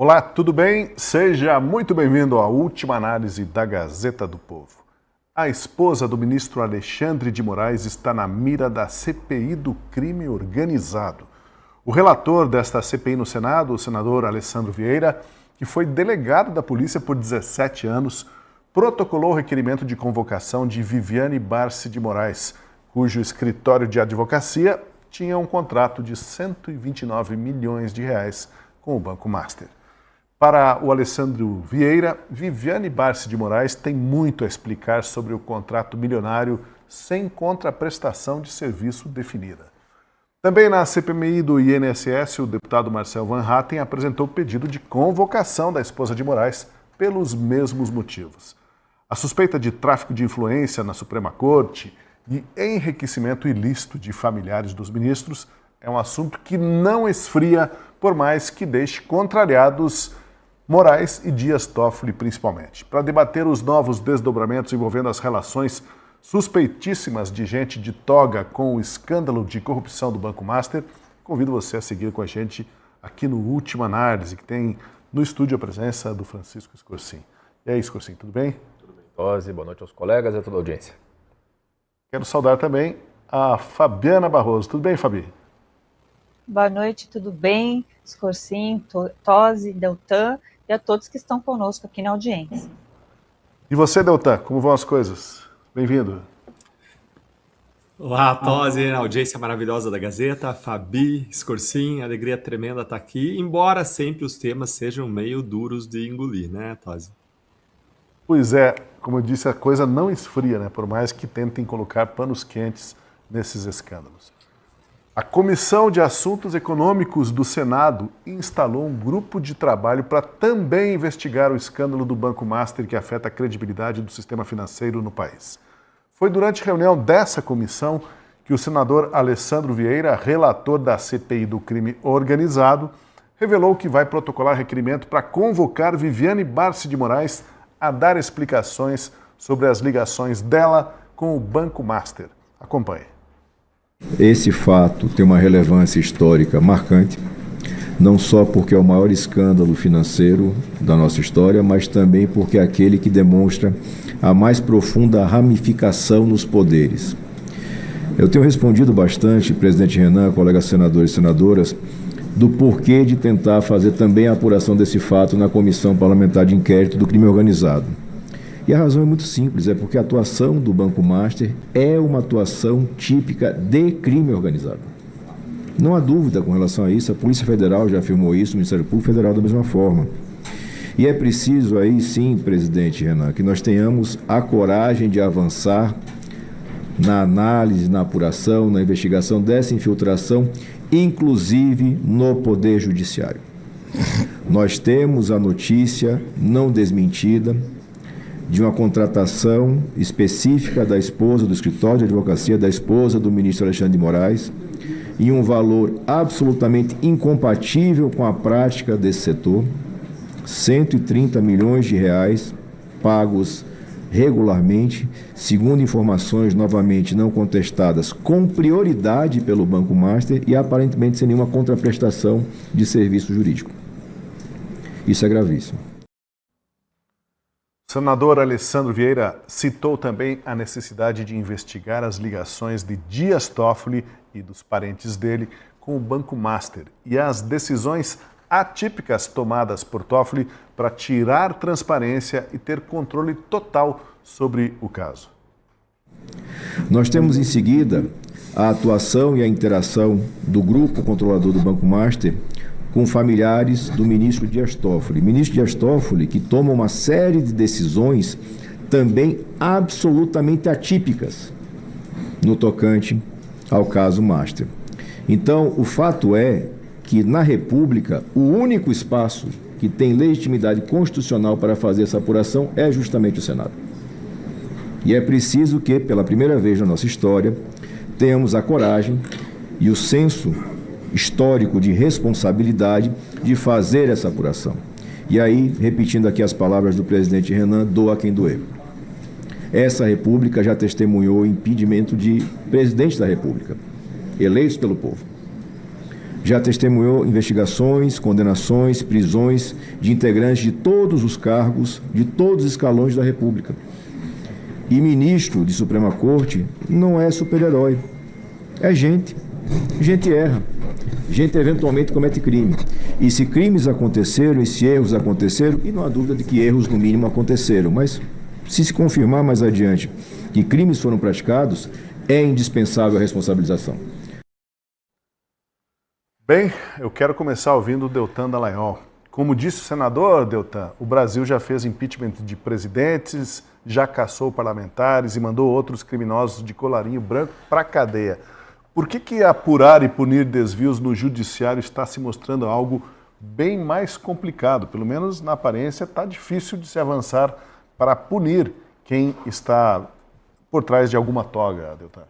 Olá, tudo bem? Seja muito bem-vindo à última análise da Gazeta do Povo. A esposa do ministro Alexandre de Moraes está na mira da CPI do crime organizado. O relator desta CPI no Senado, o senador Alessandro Vieira, que foi delegado da polícia por 17 anos, protocolou o requerimento de convocação de Viviane Barsi de Moraes, cujo escritório de advocacia tinha um contrato de 129 milhões de reais com o Banco Master. Para o Alessandro Vieira, Viviane Barsi de Moraes tem muito a explicar sobre o contrato milionário sem contraprestação de serviço definida. Também na CPMI do INSS, o deputado Marcel Van Hatten apresentou pedido de convocação da esposa de Moraes pelos mesmos motivos. A suspeita de tráfico de influência na Suprema Corte e enriquecimento ilícito de familiares dos ministros é um assunto que não esfria, por mais que deixe contrariados Moraes e Dias Toffoli principalmente. Para debater os novos desdobramentos envolvendo as relações suspeitíssimas de gente de toga com o escândalo de corrupção do Banco Master, convido você a seguir com a gente aqui no Última Análise, que tem no estúdio a presença do Francisco Scorsin. E aí, Scorsin, tudo bem? Tudo bem, Tosi. Boa noite aos colegas e a toda a audiência. Quero saudar também a Fabiana Barroso. Tudo bem, Fabi? Boa noite, tudo bem? Scorsin, Tosi, Deltan e a todos que estão conosco aqui na audiência. E você, Deltan, como vão as coisas? Bem-vindo. Olá, Tosi, a audiência maravilhosa da Gazeta, Fabi, Scorsin, alegria tremenda estar aqui, embora sempre os temas sejam meio duros de engolir, né, Tosi? Pois é, como eu disse, a coisa não esfria, né? Por mais que tentem colocar panos quentes nesses escândalos. A Comissão de Assuntos Econômicos do Senado instalou um grupo de trabalho para também investigar o escândalo do Banco Master que afeta a credibilidade do sistema financeiro no país. Foi durante reunião dessa comissão que o senador Alessandro Vieira, relator da CPI do crime organizado, revelou que vai protocolar requerimento para convocar Viviane Barsi de Moraes a dar explicações sobre as ligações dela com o Banco Master. Acompanhe. Esse fato tem uma relevância histórica marcante, não só porque é o maior escândalo financeiro da nossa história, mas também porque é aquele que demonstra a mais profunda ramificação nos poderes. Eu tenho respondido bastante, presidente Renan, colegas senadores e senadoras, do porquê de tentar fazer também a apuração desse fato na Comissão Parlamentar de Inquérito do Crime Organizado. E a razão é muito simples, é porque a atuação do Banco Master é uma atuação típica de crime organizado. Não há dúvida com relação a isso, a Polícia Federal já afirmou isso, o Ministério Público Federal da mesma forma. E é preciso aí sim, presidente Renan, que nós tenhamos a coragem de avançar na análise, na apuração, na investigação dessa infiltração, inclusive no Poder Judiciário. Nós temos a notícia não desmentida de uma contratação específica da esposa do escritório de advocacia, da esposa do ministro Alexandre de Moraes, em um valor absolutamente incompatível com a prática desse setor, 130 milhões de reais pagos regularmente, segundo informações novamente não contestadas, com prioridade pelo Banco Master e aparentemente sem nenhuma contraprestação de serviço jurídico. Isso é gravíssimo. O senador Alessandro Vieira citou também a necessidade de investigar as ligações de Dias Toffoli e dos parentes dele com o Banco Master e as decisões atípicas tomadas por Toffoli para tirar transparência e ter controle total sobre o caso. Nós temos em seguida a atuação e a interação do grupo controlador do Banco Master com familiares do ministro Dias Toffoli. Ministro Dias Toffoli que toma uma série de decisões também absolutamente atípicas no tocante ao caso Master. Então, o fato é que na República, o único espaço que tem legitimidade constitucional para fazer essa apuração é justamente o Senado. E é preciso que, pela primeira vez na nossa história, tenhamos a coragem e o senso histórico de responsabilidade de fazer essa apuração. E aí, repetindo aqui as palavras do presidente Renan, doa quem doer. Essa República já testemunhou o impedimento de presidente da República, eleitos pelo povo. já testemunhou investigações, condenações, prisões de integrantes de todos os cargos, de todos os escalões da República. E ministro de Suprema Corte não é super-herói. É gente. Gente erra. Gente eventualmente comete crime. E se crimes aconteceram, e se erros aconteceram, e não há dúvida de que erros no mínimo aconteceram, mas se confirmar mais adiante que crimes foram praticados, é indispensável a responsabilização. Bem, eu quero começar ouvindo o Deltan Dallagnol. Como disse o senador Deltan, o Brasil já fez impeachment de presidentes, já caçou parlamentares e mandou outros criminosos de colarinho branco para a cadeia. Por que apurar e punir desvios no judiciário está se mostrando algo bem mais complicado? Pelo menos na aparência está difícil de se avançar para punir quem está por trás de alguma toga, Deltan.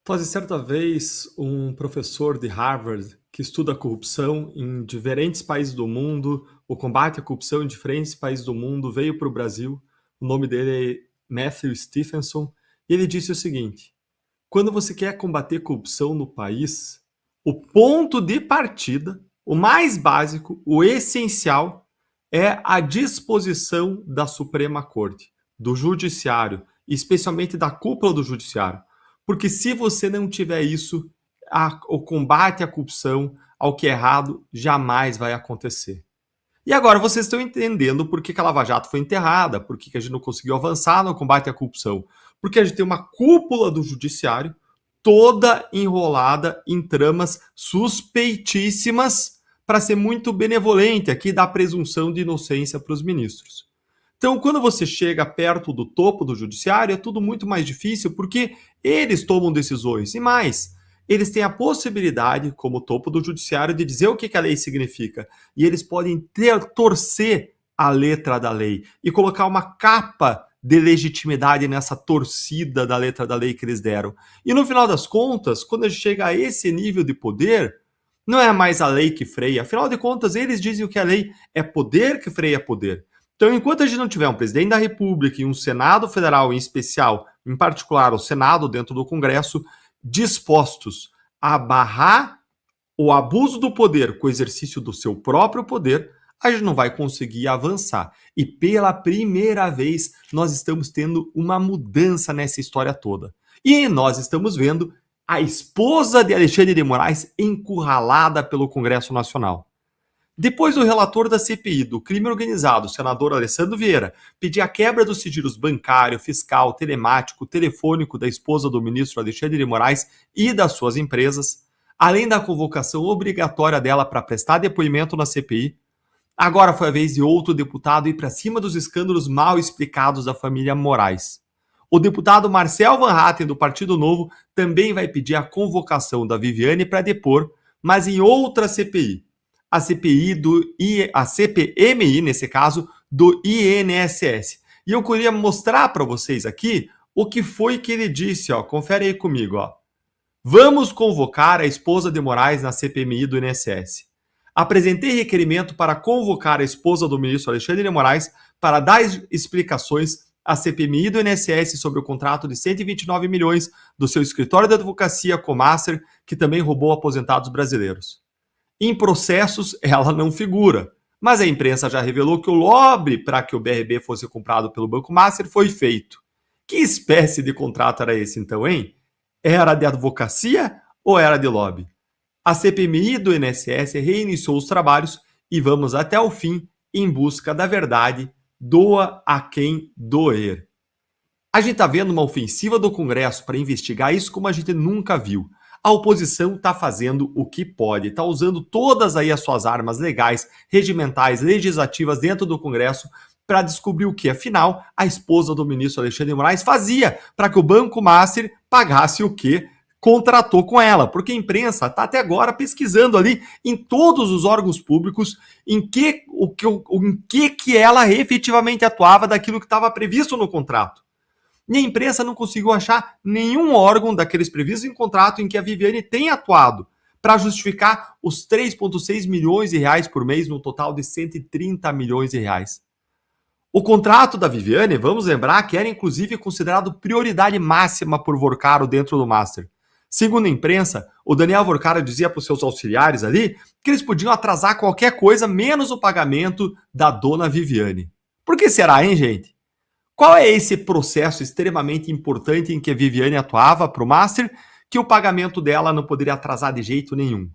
Tosi, certa vez, um professor de Harvard que estuda a corrupção em diferentes países do mundo, o combate à corrupção em diferentes países do mundo, veio para o Brasil. O nome dele é Matthew Stephenson. E ele disse o seguinte: quando você quer combater corrupção no país, o ponto de partida, o mais básico, o essencial, é a disposição da Suprema Corte, do Judiciário, especialmente da cúpula do Judiciário. Porque se você não tiver isso, o combate à corrupção, ao que é errado, jamais vai acontecer. E agora vocês estão entendendo por que a Lava Jato foi enterrada, por que a gente não conseguiu avançar no combate à corrupção. Porque a gente tem uma cúpula do Judiciário toda enrolada em tramas suspeitíssimas para ser muito benevolente aqui da presunção de inocência para os ministros. Então, quando você chega perto do topo do judiciário, é tudo muito mais difícil porque eles tomam decisões. E mais, eles têm a possibilidade, como topo do judiciário, de dizer o que a lei significa. E eles podem torcer a letra da lei e colocar uma capa de legitimidade nessa torcida da letra da lei que eles deram. E no final das contas, quando a gente chega a esse nível de poder, não é mais a lei que freia. Afinal de contas, eles dizem que a lei é poder que freia poder. Então, enquanto a gente não tiver um presidente da República e um Senado Federal em especial, em particular o Senado dentro do Congresso, dispostos a barrar o abuso do poder com o exercício do seu próprio poder, a gente não vai conseguir avançar. E pela primeira vez nós estamos tendo uma mudança nessa história toda. E nós estamos vendo a esposa de Alexandre de Moraes encurralada pelo Congresso Nacional. Depois do relator da CPI do crime organizado, o senador Alessandro Vieira, pedir a quebra dos sigilos bancário, fiscal, telemático, telefônico da esposa do ministro Alexandre de Moraes e das suas empresas, além da convocação obrigatória dela para prestar depoimento na CPI, agora foi a vez de outro deputado ir para cima dos escândalos mal explicados da família Moraes. O deputado Marcel Van Hatten, do Partido Novo, também vai pedir a convocação da Viviane para depor, mas em outra CPI. A CPMI, nesse caso, do INSS. E eu queria mostrar para vocês aqui o que foi que ele disse, ó. Confere aí comigo, ó. Vamos convocar a esposa de Moraes na CPMI do INSS. Apresentei requerimento para convocar a esposa do ministro Alexandre de Moraes para dar explicações à CPMI do INSS sobre o contrato de 129 milhões do seu escritório de advocacia Comaster, que também roubou aposentados brasileiros. Em processos, ela não figura, mas a imprensa já revelou que o lobby para que o BRB fosse comprado pelo Banco Master foi feito. Que espécie de contrato era esse então, hein? Era de advocacia ou era de lobby? A CPMI do INSS reiniciou os trabalhos e vamos até o fim em busca da verdade, doa a quem doer. A gente está vendo uma ofensiva do Congresso para investigar isso como a gente nunca viu. A oposição está fazendo o que pode, está usando todas aí as suas armas legais, regimentais, legislativas dentro do Congresso para descobrir o que, afinal, a esposa do ministro Alexandre de Moraes fazia para que o Banco Master pagasse o que contratou com ela, porque a imprensa está até agora pesquisando ali em todos os órgãos públicos em que ela efetivamente atuava daquilo que estava previsto no contrato. E a imprensa não conseguiu achar nenhum órgão daqueles previstos em contrato em que a Viviane tem atuado para justificar os 3,6 milhões de reais por mês no total de 130 milhões de reais. O contrato da Viviane, vamos lembrar que era inclusive considerado prioridade máxima por Vorcaro dentro do Master. Segundo a imprensa, o Daniel Vorcara dizia para os seus auxiliares ali que eles podiam atrasar qualquer coisa menos o pagamento da dona Viviane. Por que será, hein, gente? Qual é esse processo extremamente importante em que a Viviane atuava para o Master que o pagamento dela não poderia atrasar de jeito nenhum?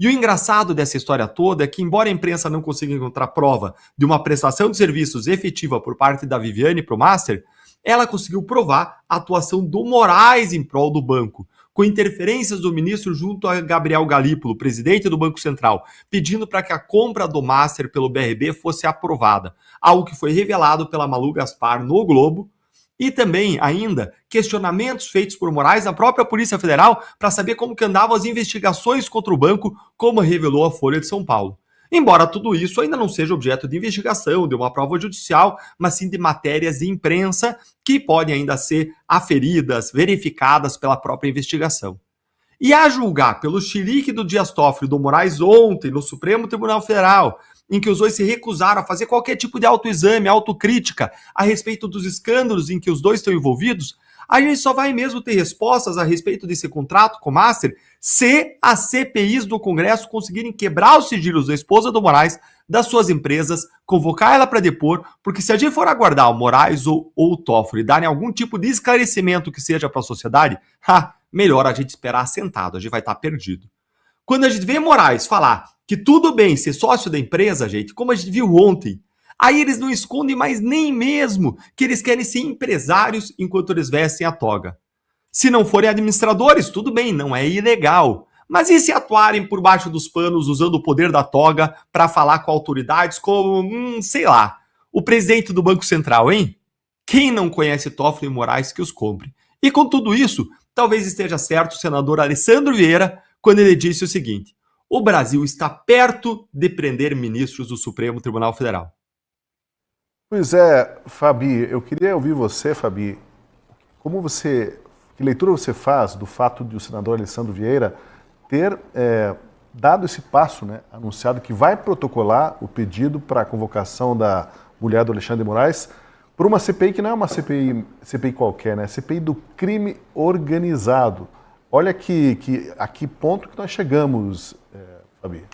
E o engraçado dessa história toda é que, embora a imprensa não consiga encontrar prova de uma prestação de serviços efetiva por parte da Viviane para o Master, ela conseguiu provar a atuação do Moraes em prol do banco, com interferências do ministro junto a Gabriel Galípolo, presidente do Banco Central, pedindo para que a compra do Master pelo BRB fosse aprovada, algo que foi revelado pela Malu Gaspar no Globo, e também, ainda, questionamentos feitos por Moraes à própria Polícia Federal para saber como que andavam as investigações contra o banco, como revelou a Folha de São Paulo. Embora tudo isso ainda não seja objeto de investigação, de uma prova judicial, mas sim de matérias de imprensa que podem ainda ser aferidas, verificadas pela própria investigação. E a julgar pelo chilique do Dias Toffoli e do Moraes ontem no Supremo Tribunal Federal, em que os dois se recusaram a fazer qualquer tipo de autoexame, autocrítica a respeito dos escândalos em que os dois estão envolvidos, a gente só vai mesmo ter respostas a respeito desse contrato com o Master se as CPIs do Congresso conseguirem quebrar os sigilos da esposa do Moraes, das suas empresas, convocar ela para depor, porque se a gente for aguardar o Moraes ou o Toffoli darem algum tipo de esclarecimento que seja para a sociedade, melhor a gente esperar sentado, a gente vai estar perdido. Quando a gente vê Moraes falar que tudo bem ser sócio da empresa, gente, como a gente viu ontem, aí eles não escondem mais nem mesmo que eles querem ser empresários enquanto eles vestem a toga. Se não forem administradores, tudo bem, não é ilegal. Mas e se atuarem por baixo dos panos usando o poder da toga para falar com autoridades como, sei lá, o presidente do Banco Central, hein? Quem não conhece Toffoli e Moraes que os compre. E com tudo isso, talvez esteja certo o senador Alessandro Vieira quando ele disse o seguinte: o Brasil está perto de prender ministros do Supremo Tribunal Federal. Pois é, Fabi, eu queria ouvir você, Fabi, que leitura você faz do fato de o senador Alessandro Vieira ter dado esse passo, né, anunciado que vai protocolar o pedido para a convocação da mulher do Alexandre de Moraes por uma CPI que não é uma CPI qualquer, né, CPI do crime organizado. Olha a que ponto que nós chegamos, Fabi.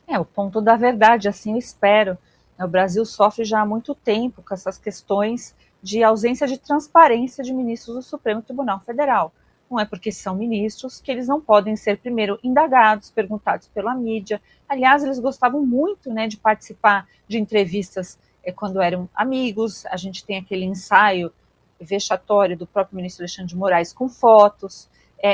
É o ponto da verdade, assim eu espero. O Brasil sofre já há muito tempo com essas questões de ausência de transparência de ministros do Supremo Tribunal Federal. Não é porque são ministros que eles não podem ser primeiro indagados, perguntados pela mídia. Aliás, eles gostavam muito, né, de participar de entrevistas quando eram amigos. A gente tem aquele ensaio vexatório do próprio ministro Alexandre de Moraes com fotos.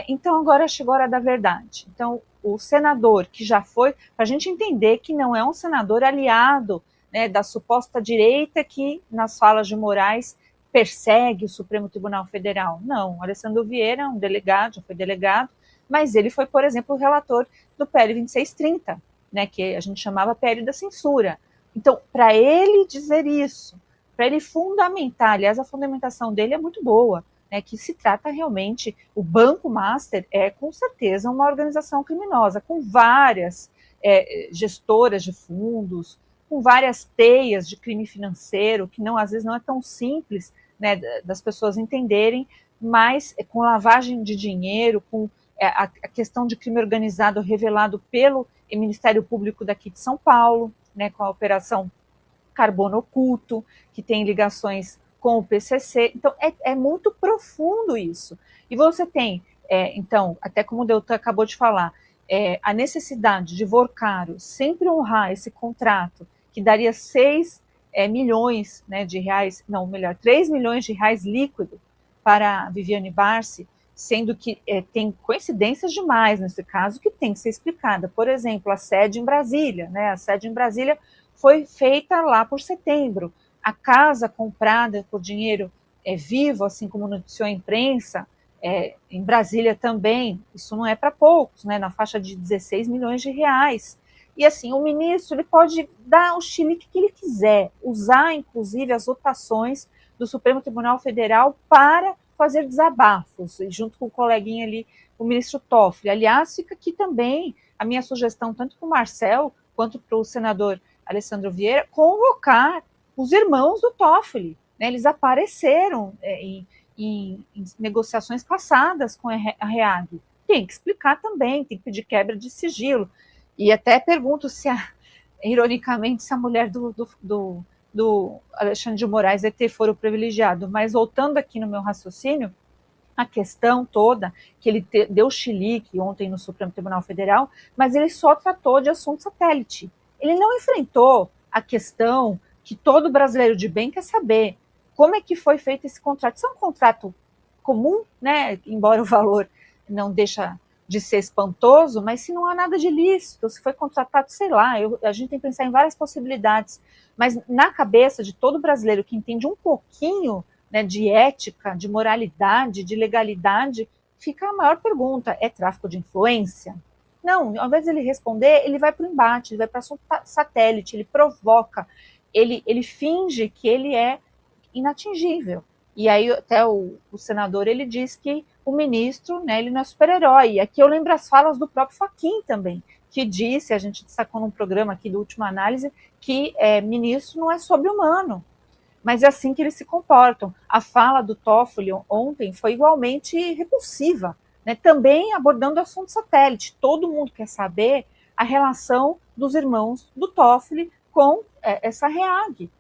Então agora chegou a hora da verdade. Então o senador que já foi, para a gente entender que não é um senador aliado, né, da suposta direita que nas falas de Moraes persegue o Supremo Tribunal Federal. Não, Alessandro Vieira é um delegado, já foi delegado, mas ele foi, por exemplo, o relator do PL 2630, né, que a gente chamava PL da censura. Então, para ele dizer isso, para ele fundamentar, aliás, a fundamentação dele é muito boa, né, que se trata realmente, o Banco Master é com certeza uma organização criminosa, com várias gestoras de fundos, com várias teias de crime financeiro, que às vezes não é tão simples, né, das pessoas entenderem, mas com lavagem de dinheiro, com a questão de crime organizado revelado pelo Ministério Público daqui de São Paulo, né, com a Operação Carbono Oculto, que tem ligações com o PCC. Então, é muito profundo isso. E você tem, então, até como o Deltan acabou de falar, a necessidade de Vorcaro sempre honrar esse contrato, que daria 6 milhões, né, de reais, não, melhor, 3 milhões de reais líquido para a Viviane Barsi, sendo que tem coincidências demais nesse caso que tem que ser explicada. Por exemplo, a sede em Brasília, né, a sede em Brasília foi feita lá por setembro. A casa comprada por dinheiro vivo, assim como noticiou a imprensa, em Brasília também, isso não é para poucos, né, na faixa de 16 milhões de reais. E assim, o ministro ele pode dar o chilique que ele quiser, usar inclusive as votações do Supremo Tribunal Federal para fazer desabafos, junto com o coleguinha ali, o ministro Toffoli. Aliás, fica aqui também a minha sugestão, tanto para o Marcel quanto para o senador Alessandro Vieira, convocar os irmãos do Toffoli, né? Eles apareceram em em negociações passadas com a REAG. Tem que explicar também, tem que pedir quebra de sigilo. E até pergunto se, ironicamente, se a mulher do Alexandre de Moraes vai ter foro privilegiado. Mas voltando aqui no meu raciocínio, a questão toda, que ele deu chilique ontem no Supremo Tribunal Federal, mas ele só tratou de assunto satélite. Ele não enfrentou a questão que todo brasileiro de bem quer saber. Como é que foi feito esse contrato? Isso é um contrato comum, né? Embora o valor não deixa de ser espantoso, mas se não há nada de ilícito, se foi contratado, sei lá, a gente tem que pensar em várias possibilidades. Mas na cabeça de todo brasileiro que entende um pouquinho, né, de ética, de moralidade, de legalidade, fica a maior pergunta: é tráfico de influência? Não, ao invés de ele responder, ele vai para o embate, ele vai para assunto satélite, ele provoca, ele finge que ele é inatingível. E aí até o senador, ele diz que o ministro, né, ele não é super-herói. E aqui eu lembro as falas do próprio Fachin também, que disse, a gente destacou num programa aqui do Última Análise, que ministro não é sobre-humano. Mas é assim que eles se comportam. A fala do Toffoli ontem foi igualmente repulsiva, né? Também abordando o assunto satélite. Todo mundo quer saber a relação dos irmãos do Toffoli com essa REAG.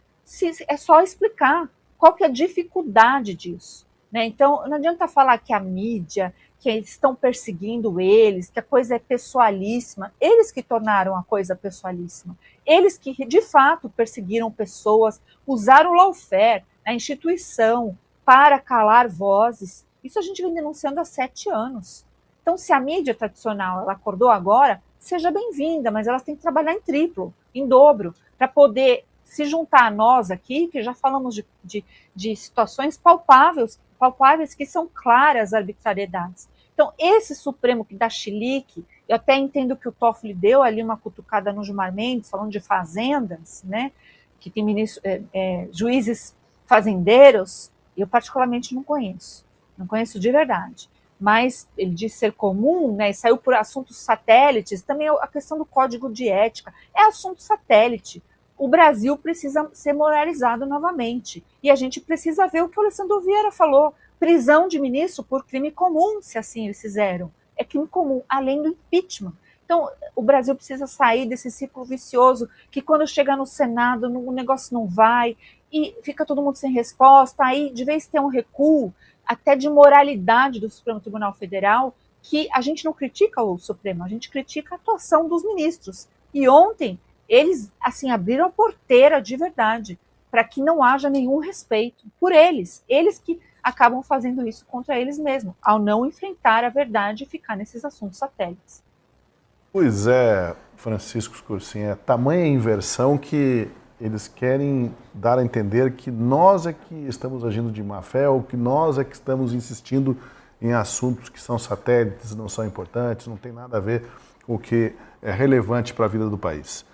É só explicar qual que é a dificuldade disso, né? Então, não adianta falar que a mídia, que estão perseguindo eles, que a coisa é pessoalíssima. Eles que tornaram a coisa pessoalíssima. Eles que, de fato, perseguiram pessoas, usaram o lawfare, a instituição, para calar vozes. Isso a gente vem denunciando há 7 anos. Então, se a mídia tradicional ela acordou agora, seja bem-vinda, mas elas têm que trabalhar em triplo, em dobro, para poder se juntar a nós aqui, que já falamos de situações palpáveis que são claras arbitrariedades. Então, esse Supremo que dá chilique, eu até entendo que o Toffoli deu ali uma cutucada no Gilmar Mendes, falando de fazendas, né, que tem juízes fazendeiros, eu particularmente não conheço de verdade. Mas ele diz ser comum, né, e saiu por assuntos satélites, também a questão do código de ética, é assunto satélite. O Brasil precisa ser moralizado novamente. E a gente precisa ver o que o Alessandro Vieira falou. Prisão de ministro por crime comum, se assim eles fizeram. É crime comum, além do impeachment. Então, o Brasil precisa sair desse ciclo vicioso que quando chega no Senado, o negócio não vai, e fica todo mundo sem resposta. Aí, de vez em ter um recuo, até de moralidade do Supremo Tribunal Federal, que a gente não critica o Supremo, a gente critica a atuação dos ministros. E ontem, eles assim abriram a porteira de verdade para que não haja nenhum respeito por eles que acabam fazendo isso contra eles mesmos, ao não enfrentar a verdade e ficar nesses assuntos satélites. Pois é, Francisco Scorsin, é tamanha inversão que eles querem dar a entender que nós é que estamos agindo de má fé ou que nós é que estamos insistindo em assuntos que são satélites, não são importantes, não tem nada a ver com o que é relevante para a vida do país.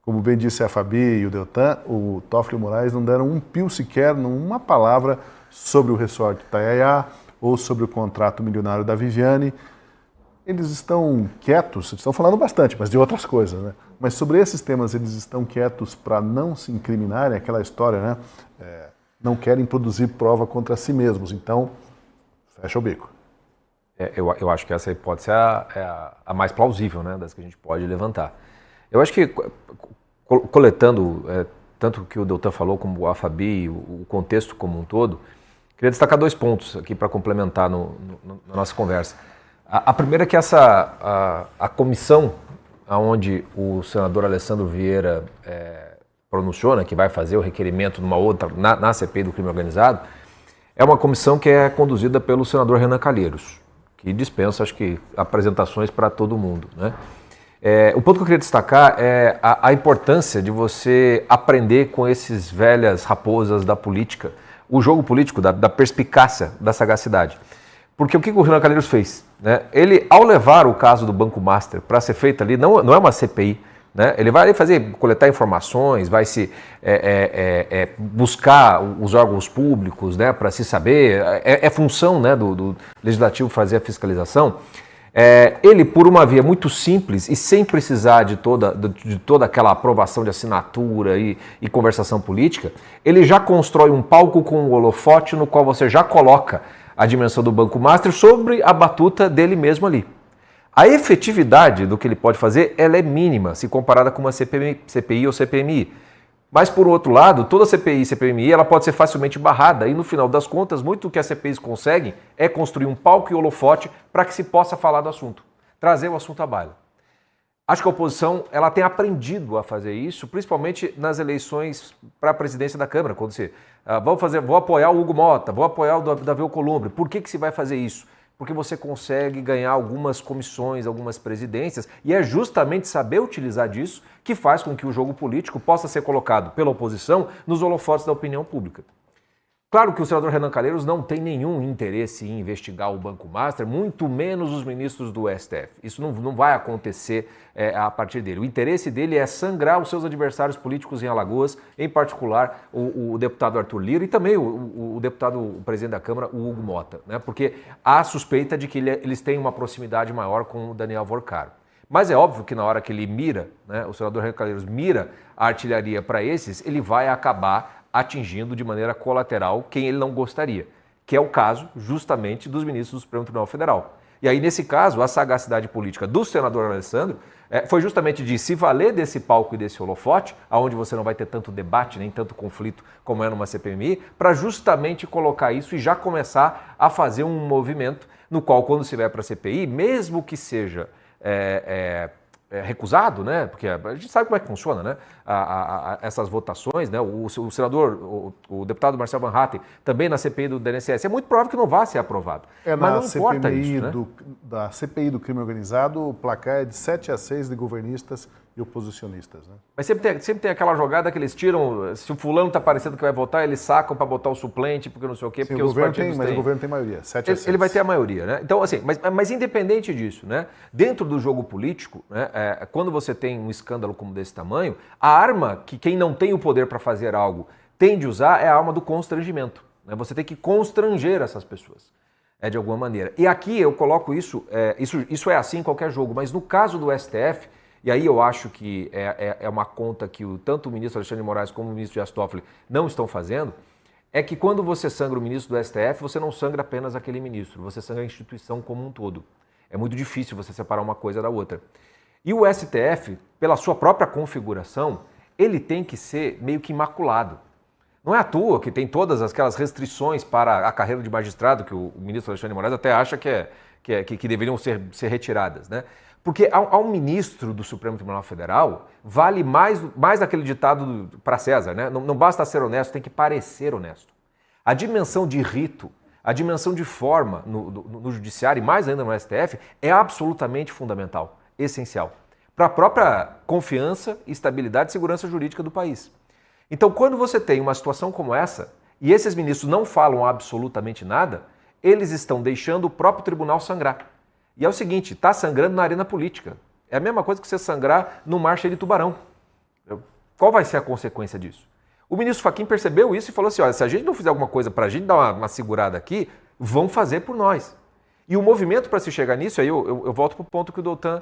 Como bem disse a Fabi e o Deltan, o Toffoli e o Moraes não deram um pio sequer, uma palavra sobre o resort Itaiaia ou sobre o contrato milionário da Viviane. Eles estão quietos, estão falando bastante, mas de outras coisas, né? Mas sobre esses temas eles estão quietos para não se incriminarem, aquela história, né? Não querem produzir prova contra si mesmos, então fecha o bico. Eu acho que essa pode ser a mais plausível, né, das que a gente pode levantar. Eu acho que, coletando tanto o que o Deltan falou, como a Fabi, o contexto como um todo, queria destacar 2 pontos aqui para complementar na nossa conversa. A primeira é que a comissão onde o senador Alessandro Vieira pronunciou, né, que vai fazer o requerimento numa outra, na CPI do crime organizado, é uma comissão que é conduzida pelo senador Renan Calheiros, que dispensa, acho que, apresentações para todo mundo, né? O ponto que eu queria destacar é a importância de você aprender com esses velhas raposas da política, o jogo político, da perspicácia, da sagacidade. Porque o que o Renan Calheiros fez? Né? Ele, ao levar o caso do Banco Master para ser feito ali, não é uma CPI, né? Ele vai coletar informações, vai buscar os órgãos públicos, né, para se saber, função, né, do Legislativo fazer a fiscalização. Ele, por uma via muito simples e sem precisar de toda aquela aprovação de assinatura e conversação política, ele já constrói um palco com um holofote no qual você já coloca a dimensão do Banco Master sobre a batuta dele mesmo ali. A efetividade do que ele pode fazer, ela é mínima, se comparada com uma CPI ou CPMI. Mas, por outro lado, toda CPI e CPMI ela pode ser facilmente barrada e, no final das contas, muito do que as CPIs conseguem é construir um palco e holofote para que se possa falar do assunto, trazer o assunto à baila. Acho que a oposição ela tem aprendido a fazer isso, principalmente nas eleições para a presidência da Câmara, quando você vou apoiar o Hugo Mota, vou apoiar o Davi Alcolumbre. Por que se vai fazer isso? Porque você consegue ganhar algumas comissões, algumas presidências, e é justamente saber utilizar disso que faz com que o jogo político possa ser colocado pela oposição nos holofotes da opinião pública. Claro que o senador Renan Calheiros não tem nenhum interesse em investigar o Banco Master, muito menos os ministros do STF. Isso não vai acontecer a partir dele. O interesse dele é sangrar os seus adversários políticos em Alagoas, em particular o deputado Arthur Lira e também o presidente da Câmara, o Hugo Mota, né? Porque há suspeita de que eles têm uma proximidade maior com o Daniel Vorcaro. Mas é óbvio que na hora que ele mira, né, o senador Renan Calheiros mira a artilharia para esses, ele vai acabar atingindo de maneira colateral quem ele não gostaria, que é o caso justamente dos ministros do Supremo Tribunal Federal. E aí, nesse caso, a sagacidade política do senador Alessandro foi justamente de se valer desse palco e desse holofote, onde você não vai ter tanto debate, nem tanto conflito como é numa CPMI, para justamente colocar isso e já começar a fazer um movimento no qual, quando se vai para a CPI, mesmo que seja recusado, né? Porque a gente sabe como é que funciona, né? Essas votações, né? O senador, o deputado Marcel Van Hatten, também na CPI do DNSS, é muito provável que não vá ser aprovado. Mas não importa isso, né? Da CPI do crime organizado, o placar é de 7-6 de governistas e oposicionistas, né? Mas sempre tem aquela jogada que eles tiram, se o fulano está parecendo que vai votar, eles sacam para botar o suplente, porque não sei o quê, sim, porque os partidos mas o governo tem maioria, 7-6. Ele vai ter a maioria, né? Então, assim, mas independente disso, né? Dentro do jogo político, né? Quando você tem um escândalo como desse tamanho, a arma que quem não tem o poder para fazer algo tem de usar é a arma do constrangimento, né? Você tem que constranger essas pessoas, de alguma maneira. E aqui eu coloco isso é assim em qualquer jogo, mas no caso do STF, e aí eu acho que é uma conta que tanto o ministro Alexandre de Moraes como o ministro Dias Toffoli não estão fazendo, é que quando você sangra o ministro do STF, você não sangra apenas aquele ministro, você sangra a instituição como um todo. É muito difícil você separar uma coisa da outra. E o STF, pela sua própria configuração, ele tem que ser meio que imaculado. Não é à toa que tem todas aquelas restrições para a carreira de magistrado, que o ministro Alexandre de Moraes até acha que deveriam ser retiradas, né? Porque ao ministro do Supremo Tribunal Federal vale mais aquele ditado para César, né? Não basta ser honesto, tem que parecer honesto. A dimensão de rito, a dimensão de forma no judiciário e mais ainda no STF é absolutamente fundamental, essencial, para a própria confiança, estabilidade e segurança jurídica do país. Então, quando você tem uma situação como essa, e esses ministros não falam absolutamente nada, eles estão deixando o próprio tribunal sangrar. E é o seguinte, está sangrando na arena política. É a mesma coisa que você sangrar no mar cheio de tubarão. Qual vai ser a consequência disso? O ministro Fachin percebeu isso e falou assim, olha, se a gente não fizer alguma coisa para a gente dar uma segurada aqui, vão fazer por nós. E o movimento para se chegar nisso, aí eu volto para o ponto que o Doutan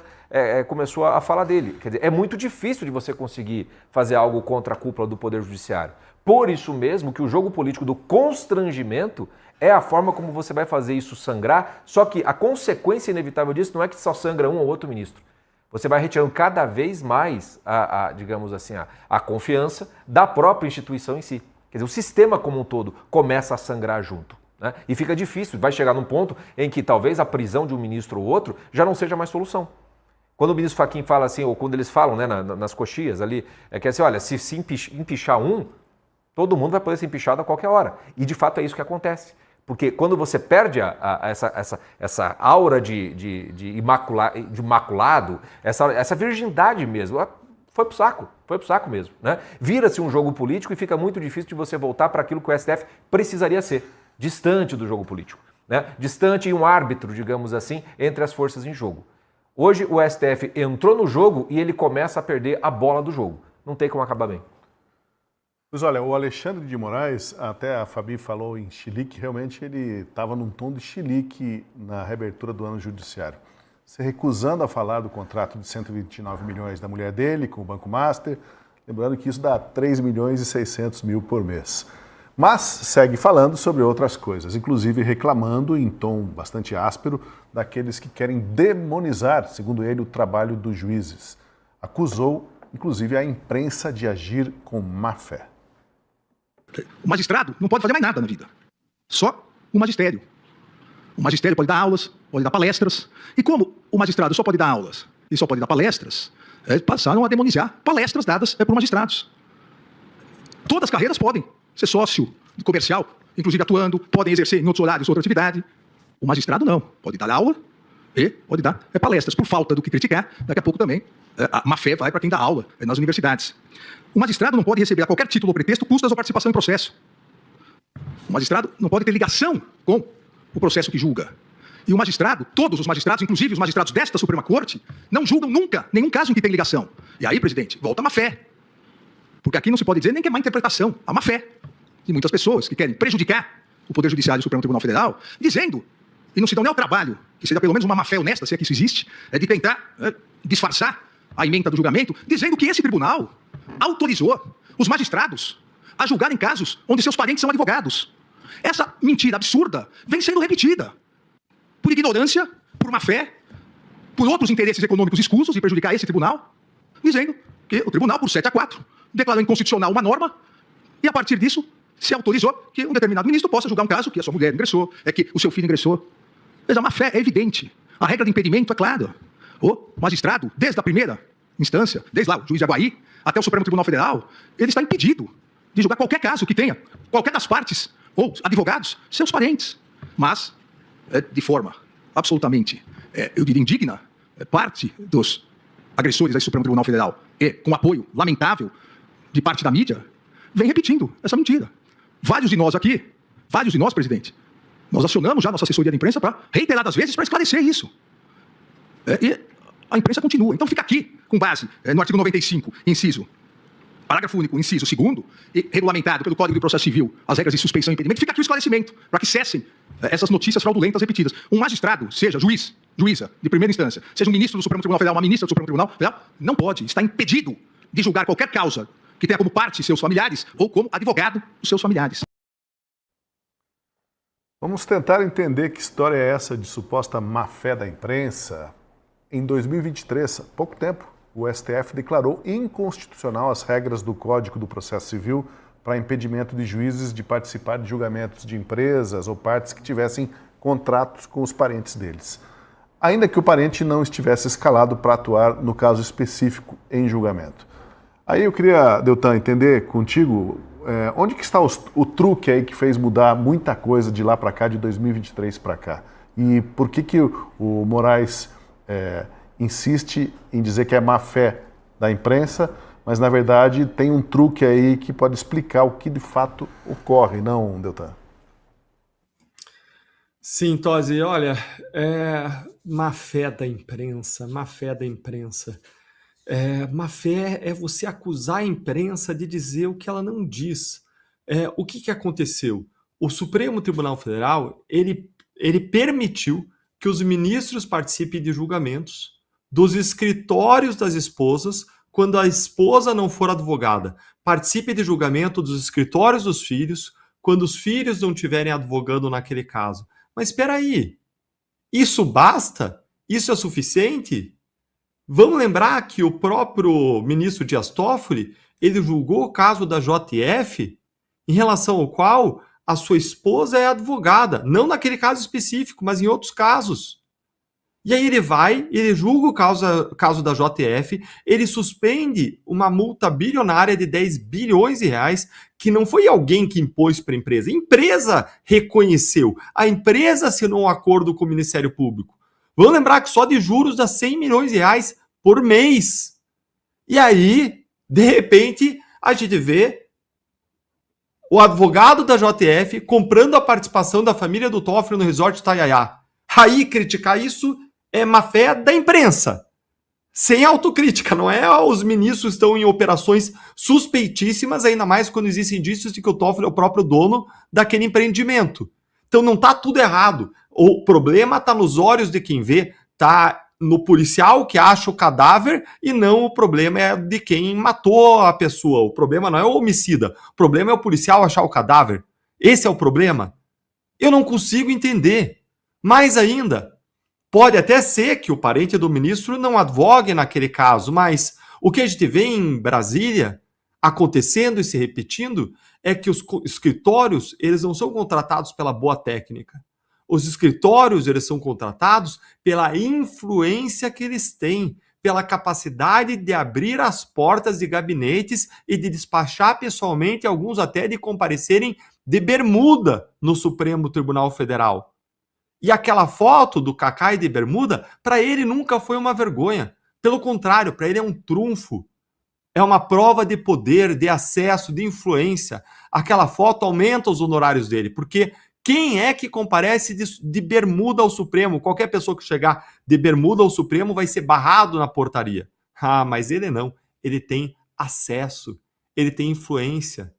começou a falar dele. Quer dizer, é muito difícil de você conseguir fazer algo contra a cúpula do Poder Judiciário. Por isso mesmo que o jogo político do constrangimento é a forma como você vai fazer isso sangrar, só que a consequência inevitável disso não é que só sangra um ou outro ministro. Você vai retirando cada vez mais, digamos assim, a confiança da própria instituição em si. Quer dizer, o sistema como um todo começa a sangrar junto, né? E fica difícil, vai chegar num ponto em que talvez a prisão de um ministro ou outro já não seja mais solução. Quando o ministro Fachin fala assim, ou quando eles falam, né, nas coxias ali, que é assim, olha, se empichar um, todo mundo vai poder ser empichado a qualquer hora. E de fato é isso que acontece. Porque quando você perde essa aura de imaculado, essa virgindade mesmo, foi pro saco mesmo, né? Vira-se um jogo político e fica muito difícil de você voltar para aquilo que o STF precisaria ser, distante do jogo político, né? Distante e um árbitro, digamos assim, entre as forças em jogo. Hoje o STF entrou no jogo e ele começa a perder a bola do jogo. Não tem como acabar bem. Pois olha, o Alexandre de Moraes, até a Fabi falou em chilique, realmente ele estava num tom de chilique na reabertura do ano judiciário. se recusando a falar do contrato de 129 milhões da mulher dele com o Banco Master, lembrando que isso dá 3 milhões e 600 mil por mês. Mas segue falando sobre outras coisas, inclusive reclamando em tom bastante áspero daqueles que querem demonizar, segundo ele, o trabalho dos juízes. Acusou, inclusive, a imprensa de agir com má fé. O magistrado não pode fazer mais nada na vida. Só o magistério. O magistério pode dar aulas, pode dar palestras. E como o magistrado só pode dar aulas e só pode dar palestras, passaram a demonizar palestras dadas por magistrados. Todas as carreiras podem ser sócio comercial, inclusive atuando, podem exercer em outros horários outra atividade. O magistrado não. Pode dar aula e pode dar palestras. Por falta do que criticar, daqui a pouco também a má-fé vai para quem dá aula nas universidades. O magistrado não pode receber a qualquer título ou pretexto custas ou participação em processo. O magistrado não pode ter ligação com o processo que julga. E o magistrado, todos os magistrados, inclusive os magistrados desta Suprema Corte, não julgam nunca nenhum caso em que tem ligação. E aí, presidente, volta a má-fé. Porque aqui não se pode dizer nem que é má interpretação, a má-fé de muitas pessoas que querem prejudicar o Poder Judiciário e o Supremo Tribunal Federal, dizendo, e não se dão nem ao trabalho, que seja pelo menos uma má-fé honesta, se é que isso existe, de tentar disfarçar a ementa do julgamento, dizendo que esse tribunal autorizou os magistrados a julgarem casos onde seus parentes são advogados. Essa mentira absurda vem sendo repetida por ignorância, por má-fé, por outros interesses econômicos escusos de prejudicar esse tribunal, dizendo que o tribunal, por 7-4, declarou inconstitucional uma norma e, a partir disso, se autorizou que um determinado ministro possa julgar um caso que a sua mulher ingressou, que o seu filho ingressou. Mas a má-fé é evidente. A regra de impedimento é clara. O magistrado, desde a primeira instância, desde lá o juiz de Aguaí, até o Supremo Tribunal Federal, ele está impedido de julgar qualquer caso que tenha qualquer das partes ou advogados, seus parentes. Mas, de forma absolutamente, eu diria, indigna, parte dos agressores do Supremo Tribunal Federal e com apoio lamentável de parte da mídia, vem repetindo essa mentira. Vários de nós aqui, presidente, nós acionamos já a nossa assessoria de imprensa para reiteradas vezes para esclarecer isso. E a imprensa continua. Então fica aqui, com base no artigo 95, inciso, parágrafo único, inciso 2º, e regulamentado pelo Código de Processo Civil, as regras de suspeição e impedimento, fica aqui o esclarecimento, para que cessem essas notícias fraudulentas repetidas. Um magistrado, seja juiz, juíza de primeira instância, seja um ministro do Supremo Tribunal Federal, uma ministra do Supremo Tribunal Federal, não pode, está impedido de julgar qualquer causa que tenha como parte seus familiares ou como advogado dos seus familiares. Vamos tentar entender que história é essa de suposta má-fé da imprensa. Em 2023, há pouco tempo, o STF declarou inconstitucional as regras do Código do Processo Civil para impedimento de juízes de participar de julgamentos de empresas ou partes que tivessem contratos com os parentes deles, ainda que o parente não estivesse escalado para atuar no caso específico em julgamento. Aí eu queria, Deltan, entender contigo onde que está o truque aí que fez mudar muita coisa de lá para cá, de 2023 para cá, e por que o Moraes insiste em dizer que é má fé da imprensa, mas na verdade tem um truque aí que pode explicar o que de fato ocorre, não, Deltan? Sim, Tosi, olha, má fé da imprensa, má fé da imprensa. Má fé é você acusar a imprensa de dizer o que ela não diz. O que aconteceu? O Supremo Tribunal Federal, ele permitiu que os ministros participem de julgamentos dos escritórios das esposas, quando a esposa não for advogada. Participe de julgamento dos escritórios dos filhos, quando os filhos não estiverem advogando naquele caso. Mas espera aí, isso basta? Isso é suficiente? Vamos lembrar que o próprio ministro Dias Toffoli, ele julgou o caso da JF, em relação ao qual a sua esposa é advogada, não naquele caso específico, mas em outros casos. E aí ele julga o caso da JF, ele suspende uma multa bilionária de 10 bilhões de reais, que não foi alguém que impôs para a empresa reconheceu, a empresa assinou um acordo com o Ministério Público. Vamos lembrar que só de juros dá 100 milhões de reais por mês. E aí, de repente, a gente vê o advogado da JF comprando a participação da família do Toffoli no Resort Itaiaia. Aí, criticar isso é má fé da imprensa. Sem autocrítica, não é? Os ministros estão em operações suspeitíssimas, ainda mais quando existem indícios de que o Toffoli é o próprio dono daquele empreendimento. Então não está tudo errado. O problema está nos olhos de quem vê, está no policial que acha o cadáver e não o problema é de quem matou a pessoa. O problema não é o homicida, o problema é o policial achar o cadáver. Esse é o problema? Eu não consigo entender. Mais ainda, pode até ser que o parente do ministro não advogue naquele caso, mas o que a gente vê em Brasília acontecendo e se repetindo é que os escritórios, eles não são contratados pela boa técnica. Os escritórios, eles são contratados pela influência que eles têm, pela capacidade de abrir as portas de gabinetes e de despachar pessoalmente, alguns até de comparecerem de bermuda no Supremo Tribunal Federal. E aquela foto do Cacai de bermuda, para ele nunca foi uma vergonha. Pelo contrário, para ele é um trunfo. É uma prova de poder, de acesso, de influência. Aquela foto aumenta os honorários dele, porque quem é que comparece de bermuda ao Supremo? Qualquer pessoa que chegar de bermuda ao Supremo vai ser barrado na portaria. Ah, mas ele não. Ele tem acesso, ele tem influência.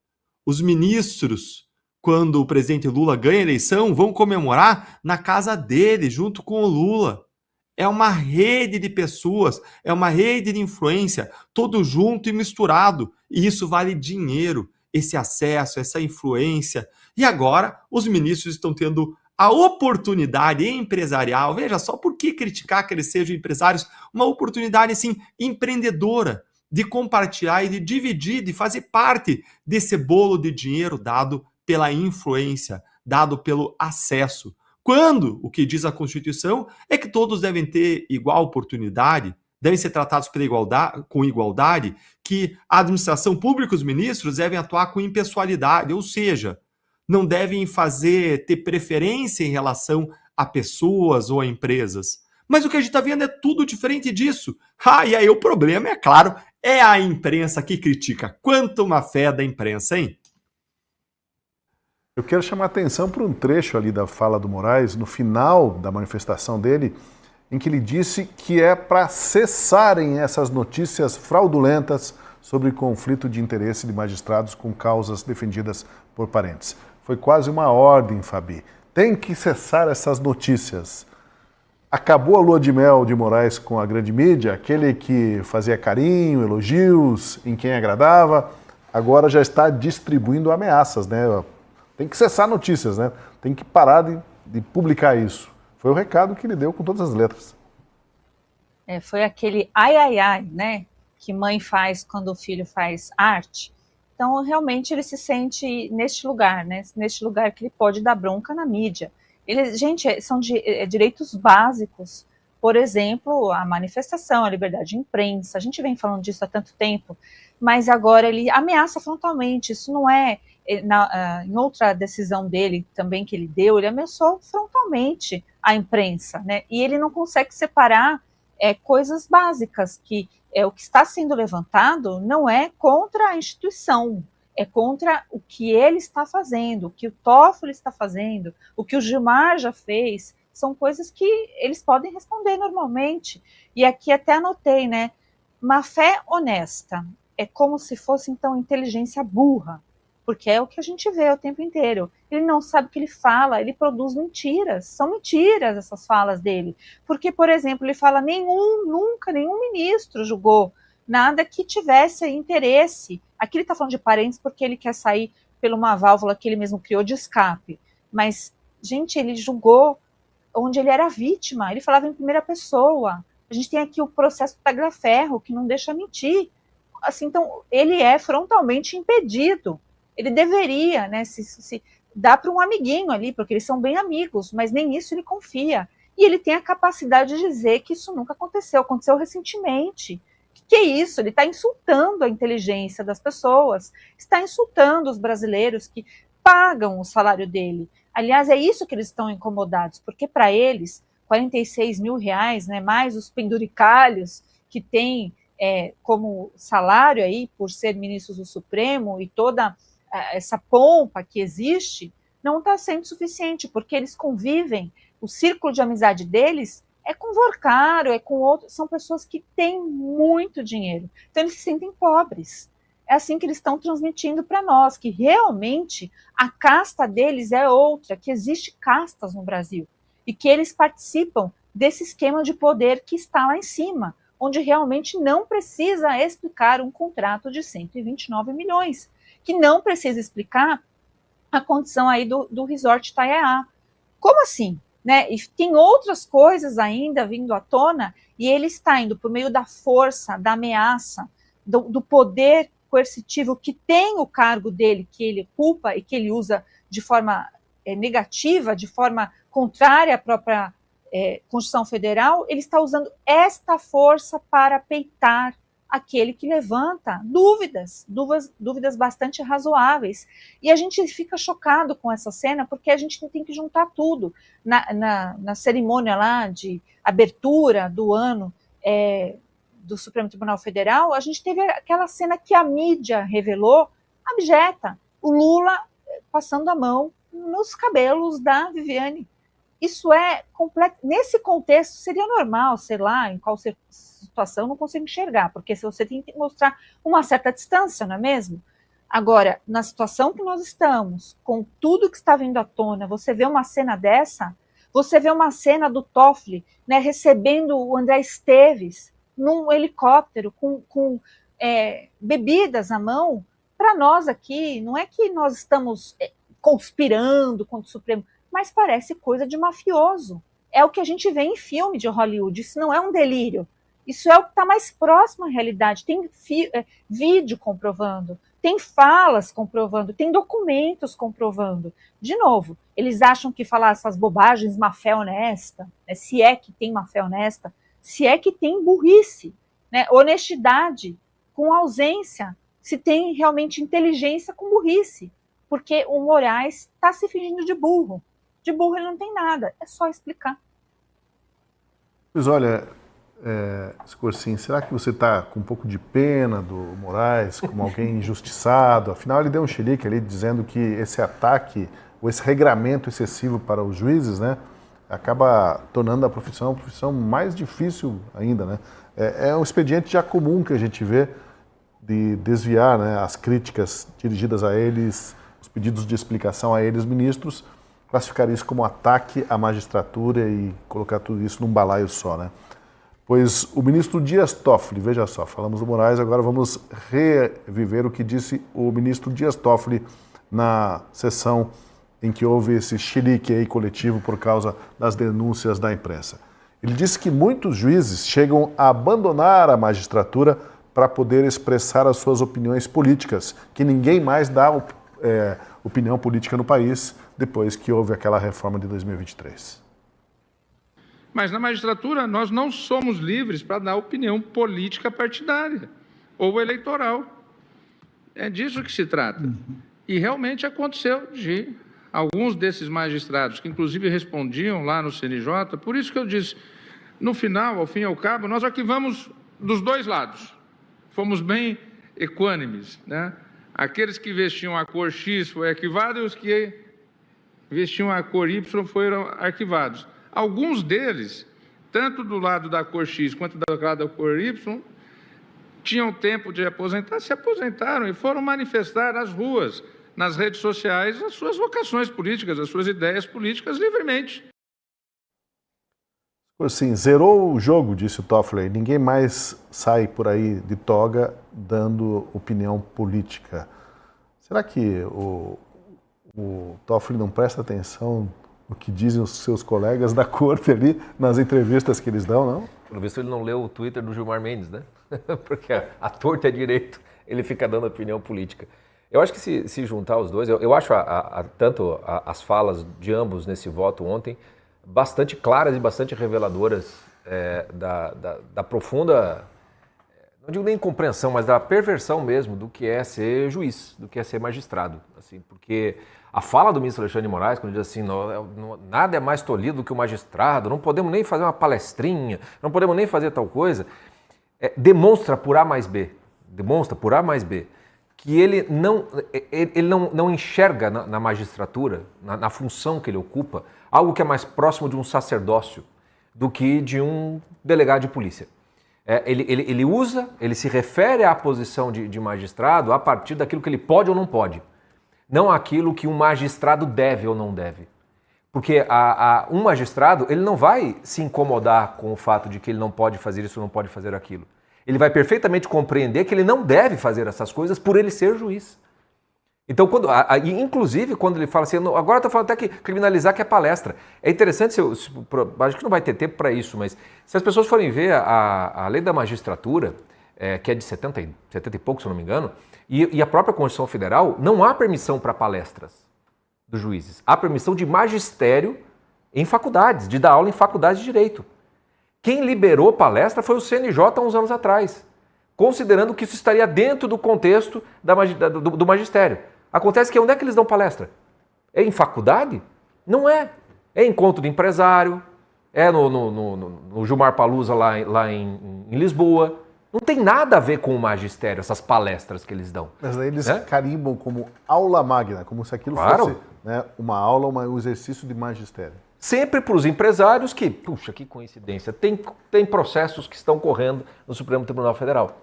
Os ministros, quando o presidente Lula ganha a eleição, vão comemorar na casa dele, junto com o Lula. É uma rede de pessoas, é uma rede de influência, todo junto e misturado. E isso vale dinheiro, esse acesso, essa influência. E agora os ministros estão tendo a oportunidade empresarial, veja só, por que criticar que eles sejam empresários? Uma oportunidade, assim, empreendedora, de compartilhar e de dividir, de fazer parte desse bolo de dinheiro dado pela influência, dado pelo acesso. Quando o que diz a Constituição é que todos devem ter igual oportunidade, devem ser tratados com igualdade, que a administração pública e os ministros devem atuar com impessoalidade, ou seja, não devem ter preferência em relação a pessoas ou a empresas. Mas o que a gente está vendo é tudo diferente disso. E aí o problema, é claro, é a imprensa que critica. Quanto uma fé da imprensa, hein? Eu quero chamar a atenção para um trecho ali da fala do Moraes, no final da manifestação dele, em que ele disse que é para cessarem essas notícias fraudulentas sobre conflito de interesse de magistrados com causas defendidas por parentes. Foi quase uma ordem, Fabi. Tem que cessar essas notícias. Acabou a lua de mel de Moraes com a grande mídia, aquele que fazia carinho, elogios em quem agradava, agora já está distribuindo ameaças, né? Tem que cessar notícias, né? Tem que parar de publicar isso. Foi o recado que ele deu com todas as letras. Foi aquele ai, ai, ai, né? Que mãe faz quando o filho faz arte. Então, realmente, ele se sente neste lugar, né? Neste lugar que ele pode dar bronca na mídia. Gente, são direitos básicos. Por exemplo, a manifestação, a liberdade de imprensa. A gente vem falando disso há tanto tempo, mas agora ele ameaça frontalmente. Isso não é... em outra decisão dele, também que ele deu, ele ameaçou frontalmente a imprensa, né? E ele não consegue separar coisas básicas, que o que está sendo levantado não é contra a instituição, é contra o que ele está fazendo, o que o Toffoli está fazendo, o que o Gilmar já fez. São coisas que eles podem responder normalmente. E aqui até anotei, né? Má fé honesta. É como se fosse, então, inteligência burra, porque é o que a gente vê o tempo inteiro. Ele não sabe o que ele fala, ele produz mentiras. São mentiras essas falas dele. Porque, por exemplo, ele fala nunca nenhum ministro julgou nada que tivesse interesse. Aqui ele está falando de parentes porque ele quer sair por uma válvula que ele mesmo criou de escape. Mas, gente, ele julgou onde ele era vítima, ele falava em primeira pessoa. A gente tem aqui o processo Tagliaferro, que não deixa mentir. Assim, então, ele é frontalmente impedido. Ele deveria, né, se dar para um amiguinho ali, porque eles são bem amigos, mas nem isso ele confia. E ele tem a capacidade de dizer que isso nunca aconteceu recentemente. O que é isso? Ele está insultando a inteligência das pessoas, está insultando os brasileiros que pagam o salário dele. Aliás, é isso que eles estão incomodados, porque para eles, R$46 mil, né, mais os penduricalhos que tem como salário aí, por ser ministros do Supremo e toda essa pompa que existe, não está sendo suficiente, porque eles convivem, o círculo de amizade deles é com Vorcaro, é com outros, são pessoas que têm muito dinheiro, então eles se sentem pobres. É assim que eles estão transmitindo para nós, que realmente a casta deles é outra, que existe castas no Brasil, e que eles participam desse esquema de poder que está lá em cima, onde realmente não precisa explicar um contrato de 129 milhões, que não precisa explicar a condição aí do Resort Taiaá. Como assim? Né? E tem outras coisas ainda vindo à tona, e ele está indo por meio da força, da ameaça, do poder coercitivo que tem o cargo dele, que ele ocupa e que ele usa de forma negativa, de forma contrária à própria Constituição Federal. Ele está usando esta força para peitar aquele que levanta dúvidas bastante razoáveis. E a gente fica chocado com essa cena, porque a gente tem que juntar tudo. Na cerimônia lá de abertura do ano do Supremo Tribunal Federal, a gente teve aquela cena que a mídia revelou, abjeta, o Lula passando a mão nos cabelos da Viviane. Isso é completo. Nesse contexto, seria normal, sei lá, em qual situação, não consigo enxergar, porque se você tem que mostrar uma certa distância, não é mesmo? Agora, na situação que nós estamos, com tudo que está vindo à tona, você vê uma cena dessa, você vê uma cena do Toffoli, né, recebendo o André Esteves num helicóptero com bebidas à mão. Para nós aqui, não é que nós estamos conspirando contra o Supremo, mas parece coisa de mafioso. É o que a gente vê em filme de Hollywood. Isso não é um delírio. Isso é o que está mais próximo à realidade. Tem vídeo comprovando, tem falas comprovando, tem documentos comprovando. De novo, eles acham que falar essas bobagens, má fé honesta, né, se é que tem má fé honesta, se é que tem burrice, né, honestidade com ausência, se tem realmente inteligência com burrice, porque o Moraes está se fingindo de burro. De burro ele não tem nada, é só explicar. Pois olha, Scorsin, será que você está com um pouco de pena do Moraes, como alguém injustiçado? Afinal, ele deu um chilique ali dizendo que esse ataque, ou esse regramento excessivo para os juízes, né, acaba tornando a profissão mais difícil ainda, né? É um expediente já comum que a gente vê de desviar, né, as críticas dirigidas a eles, os pedidos de explicação a eles, ministros, classificar isso como ataque à magistratura e colocar tudo isso num balaio só, né? Pois o ministro Dias Toffoli, veja só, falamos do Moraes, agora vamos reviver o que disse o ministro Dias Toffoli na sessão em que houve esse chilique aí coletivo por causa das denúncias da imprensa. Ele disse que muitos juízes chegam a abandonar a magistratura para poder expressar as suas opiniões políticas, que ninguém mais dá opinião política no país depois que houve aquela reforma de 2023. Mas na magistratura nós não somos livres para dar opinião política partidária ou eleitoral. É disso que se trata. E realmente aconteceu de alguns desses magistrados, que inclusive respondiam lá no CNJ, por isso que eu disse, no final, ao fim e ao cabo, nós arquivamos dos dois lados. Fomos bem equânimes, né? Aqueles que vestiam a cor X foi arquivado e os que vestiam a cor Y foram arquivados. Alguns deles, tanto do lado da cor X quanto do lado da cor Y, tinham tempo de aposentar, se aposentaram e foram manifestar nas ruas, nas redes sociais, as suas vocações políticas, as suas ideias políticas livremente. Assim, zerou o jogo, disse o Toffoli. Ninguém mais sai por aí de toga dando opinião política. Será que o Toffoli não presta atenção no que dizem os seus colegas da corte ali, nas entrevistas que eles dão, não? Pelo visto ele não leu o Twitter do Gilmar Mendes, né? Porque a torta é direito, ele fica dando opinião política. Eu acho que se juntar os dois, eu acho tanto as falas de ambos nesse voto ontem bastante claras e bastante reveladoras da profunda, não digo nem incompreensão, mas da perversão mesmo do que é ser juiz, do que é ser magistrado. Assim, porque a fala do ministro Alexandre de Moraes, quando diz assim, nada é mais tolhido do que o magistrado, não podemos nem fazer uma palestrinha, não podemos nem fazer tal coisa, demonstra por A mais B, que ele não enxerga na magistratura, na função que ele ocupa, algo que é mais próximo de um sacerdócio do que de um delegado de polícia. Ele se refere à posição de magistrado a partir daquilo que ele pode ou não pode, não aquilo que um magistrado deve ou não deve. Porque um magistrado, ele não vai se incomodar com o fato de que ele não pode fazer isso, não pode fazer aquilo. Ele vai perfeitamente compreender que ele não deve fazer essas coisas por ele ser juiz. Então, inclusive, quando ele fala assim, agora estou falando até que criminalizar que é palestra. É interessante, acho que não vai ter tempo para isso, mas se as pessoas forem ver a lei da magistratura, que é de 70 e pouco, se eu não me engano, e a própria Constituição Federal, não há permissão para palestras dos juízes. Há permissão de magistério em faculdades, de dar aula em faculdades de direito. Quem liberou palestra foi o CNJ há uns anos atrás, considerando que isso estaria dentro do contexto do magistério. Acontece que onde é que eles dão palestra? É em faculdade? Não é. É encontro de empresário, é no Gilmar Palusa lá em Lisboa. Não tem nada a ver com o magistério, essas palestras que eles dão. Mas daí eles carimbam como aula magna, como se aquilo fosse uma aula, um exercício de magistério. Sempre para os empresários que, puxa, que coincidência, tem processos que estão correndo no Supremo Tribunal Federal.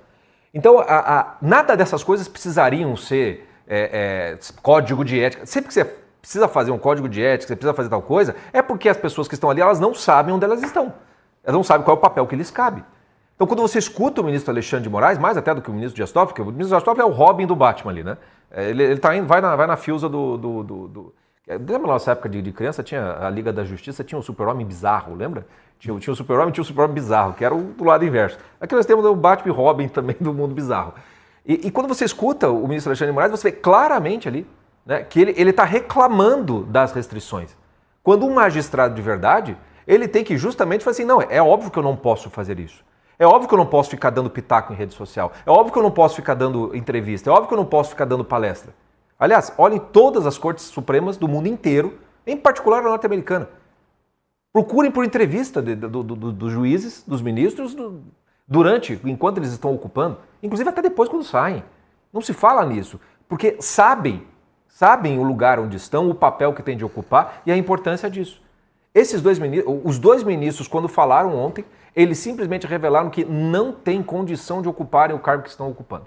Então, nada dessas coisas precisariam ser código de ética. Sempre que você precisa fazer um código de ética, você precisa fazer tal coisa, é porque as pessoas que estão ali, elas não sabem onde elas estão. Elas não sabem qual é o papel que lhes cabe. Então, quando você escuta o ministro Alexandre de Moraes, mais até do que o ministro Dias Toffoli, porque o ministro Dias Toffoli é o Robin do Batman ali, né? Ele vai na fiusa lembra na nossa época de criança, tinha a Liga da Justiça, tinha o Super-Homem bizarro, lembra? Tinha o Super-Homem e tinha o Super-Homem bizarro, que era do lado inverso. Aqui nós temos o Batman e Robin também do mundo bizarro. E quando você escuta o ministro Alexandre de Moraes, você vê claramente ali, né, que ele está reclamando das restrições. Quando um magistrado de verdade, ele tem que justamente falar assim, não, é óbvio que eu não posso fazer isso. É óbvio que eu não posso ficar dando pitaco em rede social. É óbvio que eu não posso ficar dando entrevista. É óbvio que eu não posso ficar dando palestra. Aliás, olhem todas as cortes supremas do mundo inteiro, em particular a norte-americana. Procurem por entrevista dos juízes, dos ministros, enquanto eles estão ocupando, inclusive até depois quando saem. Não se fala nisso, porque sabem o lugar onde estão, o papel que têm de ocupar e a importância disso. Os dois ministros, quando falaram ontem, eles simplesmente revelaram que não têm condição de ocuparem o cargo que estão ocupando.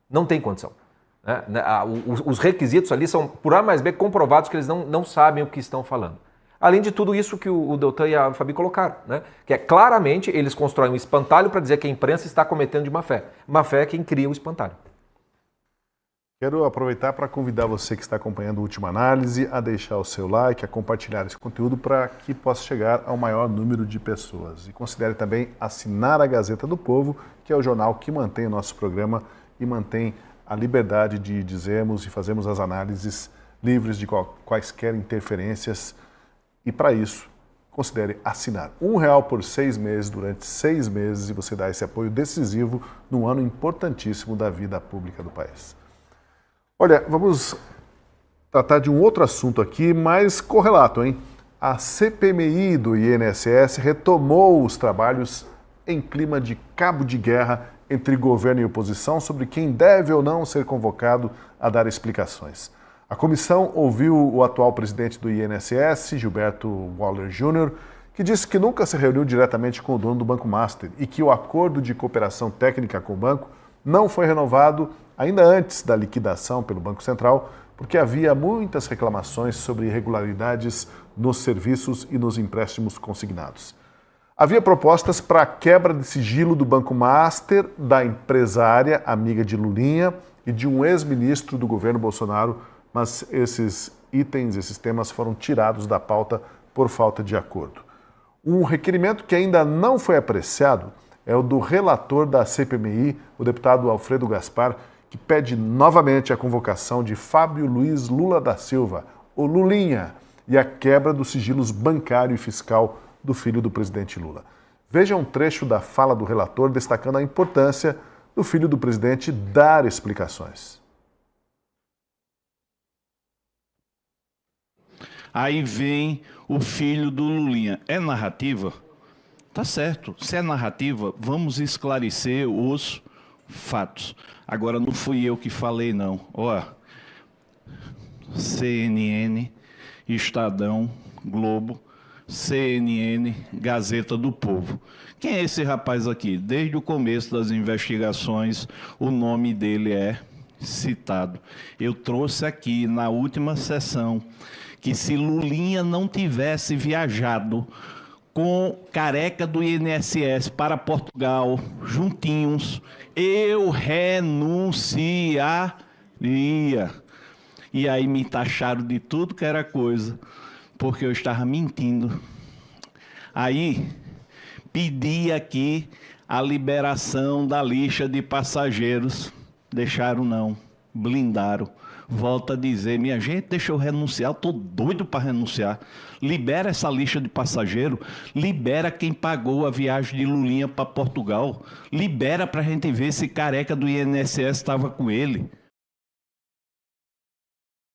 Não tem condição. Os requisitos ali são, por A mais B, comprovados que eles não sabem o que estão falando. Além de tudo isso que o Deltan e a Fabi colocaram, né? Que é claramente eles constroem um espantalho para dizer que a imprensa está cometendo de má fé. Má fé é quem cria o espantalho. Quero aproveitar para convidar você que está acompanhando a Última Análise a deixar o seu like, a compartilhar esse conteúdo para que possa chegar ao maior número de pessoas. E considere também assinar a Gazeta do Povo, que é o jornal que mantém o nosso programa e mantém a liberdade de dizermos e fazermos as análises livres de quaisquer interferências. E para isso, considere assinar R$1 por 6 meses, durante 6 meses, e você dá esse apoio decisivo num ano importantíssimo da vida pública do país. Olha, vamos tratar de um outro assunto aqui, mais correlato, hein? A CPMI do INSS retomou os trabalhos em clima de cabo de guerra entre governo e oposição sobre quem deve ou não ser convocado a dar explicações. A comissão ouviu o atual presidente do INSS, Gilberto Waller Jr., que disse que nunca se reuniu diretamente com o dono do Banco Master e que o acordo de cooperação técnica com o banco não foi renovado ainda antes da liquidação pelo Banco Central, porque havia muitas reclamações sobre irregularidades nos serviços e nos empréstimos consignados. Havia propostas para a quebra de sigilo do Banco Master, da empresária amiga de Lulinha e de um ex-ministro do governo Bolsonaro, mas esses temas foram tirados da pauta por falta de acordo. Um requerimento que ainda não foi apreciado é o do relator da CPMI, o deputado Alfredo Gaspar, que pede novamente a convocação de Fábio Luiz Lula da Silva, o Lulinha, e a quebra dos sigilos bancário e fiscal do filho do presidente Lula. Veja um trecho da fala do relator destacando a importância do filho do presidente dar explicações. Aí vem o filho do Lulinha. É narrativa? Tá certo. Se é narrativa, vamos esclarecer os fatos. Agora, não fui eu que falei, não. Ó, CNN, Estadão, Globo, CNN, Gazeta do Povo. Quem é esse rapaz aqui? Desde o começo das investigações, o nome dele é citado. Eu trouxe aqui na última sessão que se Lulinha não tivesse viajado com Careca do INSS para Portugal, juntinhos, eu renunciaria. E aí me taxaram de tudo que era coisa, porque eu estava mentindo. Aí pedi aqui a liberação da lista de passageiros. Deixaram não, blindaram. Volto a dizer, minha gente, deixa eu renunciar, eu estou doido para renunciar. Libera essa lista de passageiro, libera quem pagou a viagem de Lulinha para Portugal, libera para a gente ver se Careca do INSS estava com ele.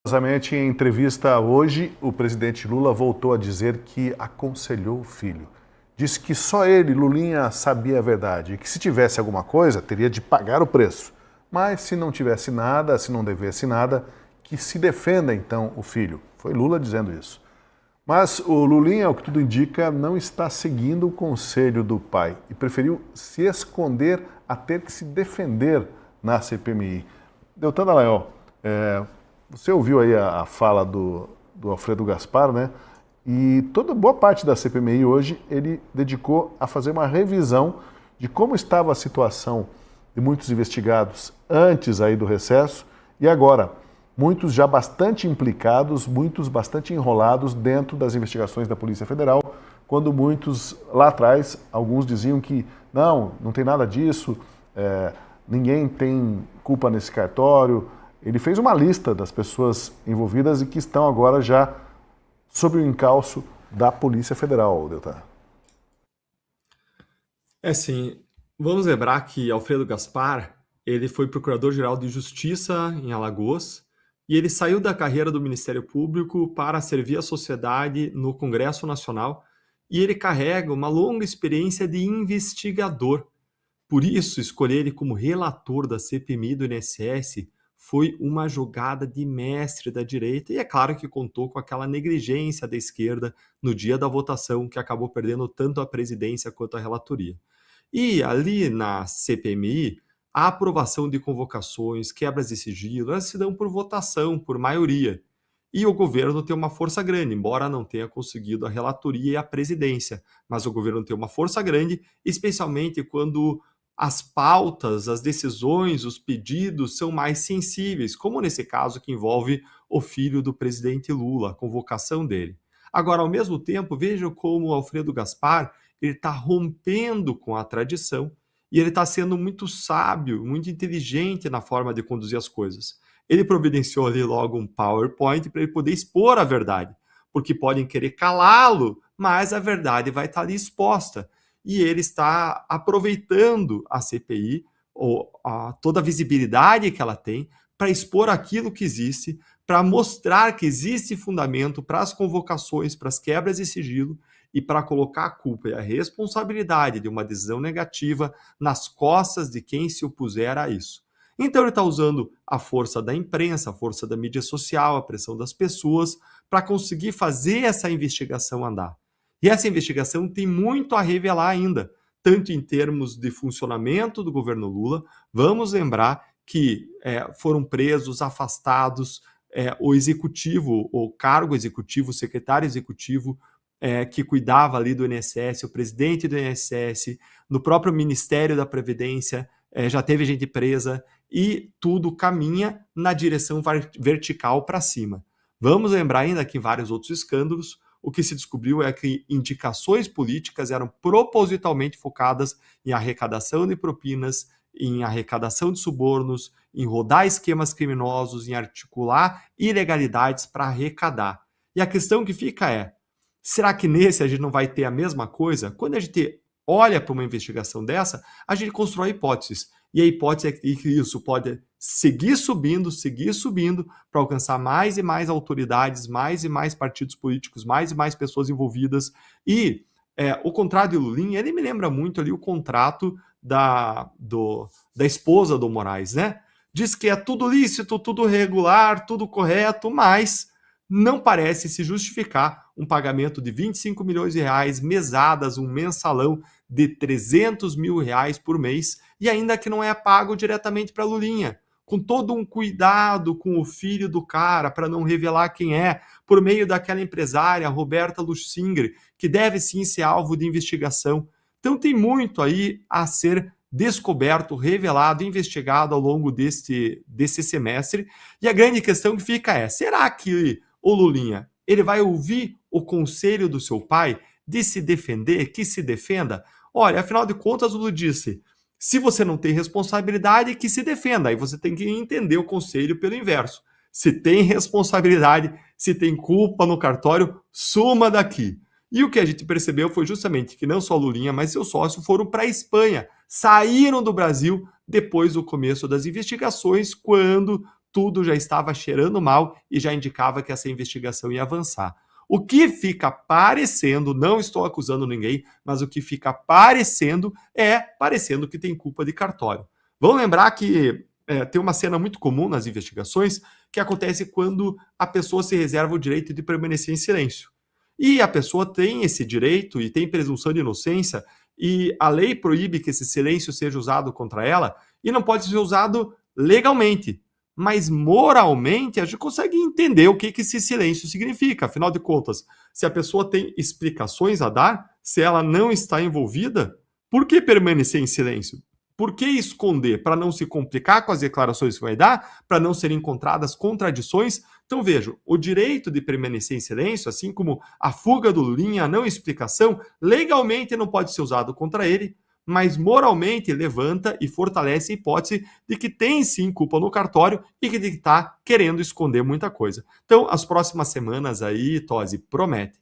Curiosamente, em entrevista hoje, o presidente Lula voltou a dizer que aconselhou o filho. Disse que só ele, Lulinha, sabia a verdade e que se tivesse alguma coisa, teria de pagar o preço. Mas se não tivesse nada, se não devesse nada, que se defenda então o filho. Foi Lula dizendo isso. Mas o Lulinha, ao que tudo indica, não está seguindo o conselho do pai e preferiu se esconder a ter que se defender na CPMI. Deltan Dallagnol, você ouviu aí a fala do Alfredo Gaspar, né? E boa parte da CPMI hoje ele dedicou a fazer uma revisão de como estava a situação de muitos investigados antes aí do recesso e agora, muitos já bastante implicados, muitos bastante enrolados dentro das investigações da Polícia Federal, quando muitos lá atrás, alguns diziam que não tem nada disso, ninguém tem culpa nesse cartório. Ele fez uma lista das pessoas envolvidas e que estão agora já sob o encalço da Polícia Federal, Deltan. Sim. Vamos lembrar que Alfredo Gaspar, ele foi Procurador-Geral de Justiça em Alagoas e ele saiu da carreira do Ministério Público para servir a sociedade no Congresso Nacional e ele carrega uma longa experiência de investigador. Por isso, escolher ele como relator da CPMI do INSS foi uma jogada de mestre da direita e é claro que contou com aquela negligência da esquerda no dia da votação que acabou perdendo tanto a presidência quanto a relatoria. E ali na CPMI, a aprovação de convocações, quebras de sigilo, elas se dão por votação, por maioria. E o governo tem uma força grande, embora não tenha conseguido a relatoria e a presidência. Mas o governo tem uma força grande, especialmente quando as pautas, as decisões, os pedidos são mais sensíveis, como nesse caso que envolve o filho do presidente Lula, a convocação dele. Agora, ao mesmo tempo, vejam como o Alfredo Gaspar ele está rompendo com a tradição e ele está sendo muito sábio, muito inteligente na forma de conduzir as coisas. Ele providenciou ali logo um PowerPoint para ele poder expor a verdade, porque podem querer calá-lo, mas a verdade vai estar ali exposta. E ele está aproveitando a CPI, toda a visibilidade que ela tem, para expor aquilo que existe, para mostrar que existe fundamento para as convocações, para as quebras de sigilo, e para colocar a culpa e a responsabilidade de uma decisão negativa nas costas de quem se opuser a isso. Então ele está usando a força da imprensa, a força da mídia social, a pressão das pessoas, para conseguir fazer essa investigação andar. E essa investigação tem muito a revelar ainda, tanto em termos de funcionamento do governo Lula. Vamos lembrar que foram presos, afastados, o executivo, o cargo executivo, o secretário executivo, que cuidava ali do INSS, o presidente do INSS, no próprio Ministério da Previdência, já teve gente presa e tudo caminha na direção vertical para cima. Vamos lembrar ainda que em vários outros escândalos, o que se descobriu é que indicações políticas eram propositalmente focadas em arrecadação de propinas, em arrecadação de subornos, em rodar esquemas criminosos, em articular ilegalidades para arrecadar. E a questão que fica é, será que nesse a gente não vai ter a mesma coisa? Quando a gente olha para uma investigação dessa, a gente constrói hipóteses. E a hipótese é que isso pode seguir subindo para alcançar mais e mais autoridades, mais e mais partidos políticos, mais e mais pessoas envolvidas. E o contrato de Lulinha, ele me lembra muito ali o contrato da esposa do Moraes, né? Diz que é tudo lícito, tudo regular, tudo correto, mas não parece se justificar um pagamento de 25 milhões de reais, mesadas, um mensalão de 300 mil reais por mês, e ainda que não é pago diretamente para Lulinha. com todo um cuidado com o filho do cara, para não revelar quem é, por meio daquela empresária, Roberta Luxinger, que deve sim ser alvo de investigação. Então tem muito aí a ser descoberto, revelado, investigado ao longo desse semestre. E a grande questão que fica é, será que o Lulinha ele vai ouvir o conselho do seu pai de se defender, que se defenda? Olha, afinal de contas, o Lula disse, se você não tem responsabilidade, que se defenda. Aí você tem que entender o conselho pelo inverso. Se tem responsabilidade, se tem culpa no cartório, suma daqui. E o que a gente percebeu foi justamente que não só Lulinha, mas seu sócio foram para a Espanha, saíram do Brasil depois do começo das investigações, quando tudo já estava cheirando mal e já indicava que essa investigação ia avançar. O que fica parecendo, não estou acusando ninguém, mas o que fica parecendo que tem culpa de cartório. Vamos lembrar que tem uma cena muito comum nas investigações que acontece quando a pessoa se reserva o direito de permanecer em silêncio. E a pessoa tem esse direito e tem presunção de inocência e a lei proíbe que esse silêncio seja usado contra ela e não pode ser usado legalmente. Mas moralmente a gente consegue entender o que esse silêncio significa. Afinal de contas, se a pessoa tem explicações a dar, se ela não está envolvida, por que permanecer em silêncio? Por que esconder? Para não se complicar com as declarações que vai dar? Para não serem encontradas contradições? Então vejam, o direito de permanecer em silêncio, assim como a fuga do Lulinha, a não explicação, legalmente não pode ser usado contra ele, mas moralmente levanta e fortalece a hipótese de que tem sim culpa no cartório e que está querendo esconder muita coisa. Então, as próximas semanas aí, Tosi, prometem.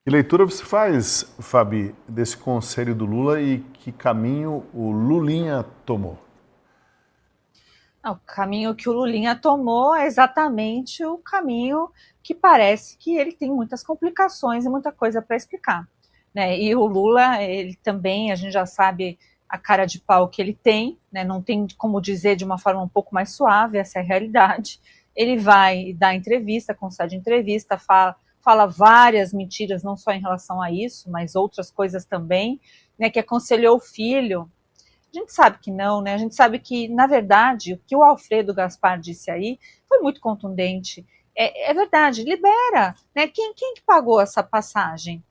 Que leitura você faz, Fabi, desse conselho do Lula e que caminho o Lulinha tomou? O caminho que o Lulinha tomou é exatamente o caminho que parece que ele tem muitas complicações e muita coisa para explicar. Né? E o Lula, ele também, a gente já sabe a cara de pau que ele tem, né? Não tem como dizer de uma forma um pouco mais suave, essa é a realidade. Ele vai dar entrevista, concede entrevista, fala várias mentiras, não só em relação a isso, mas outras coisas também, né? Que aconselhou o filho. A gente sabe que não, né? A gente sabe que, na verdade, o que o Alfredo Gaspar disse aí foi muito contundente. É verdade, libera, né? Quem que pagou essa passagem?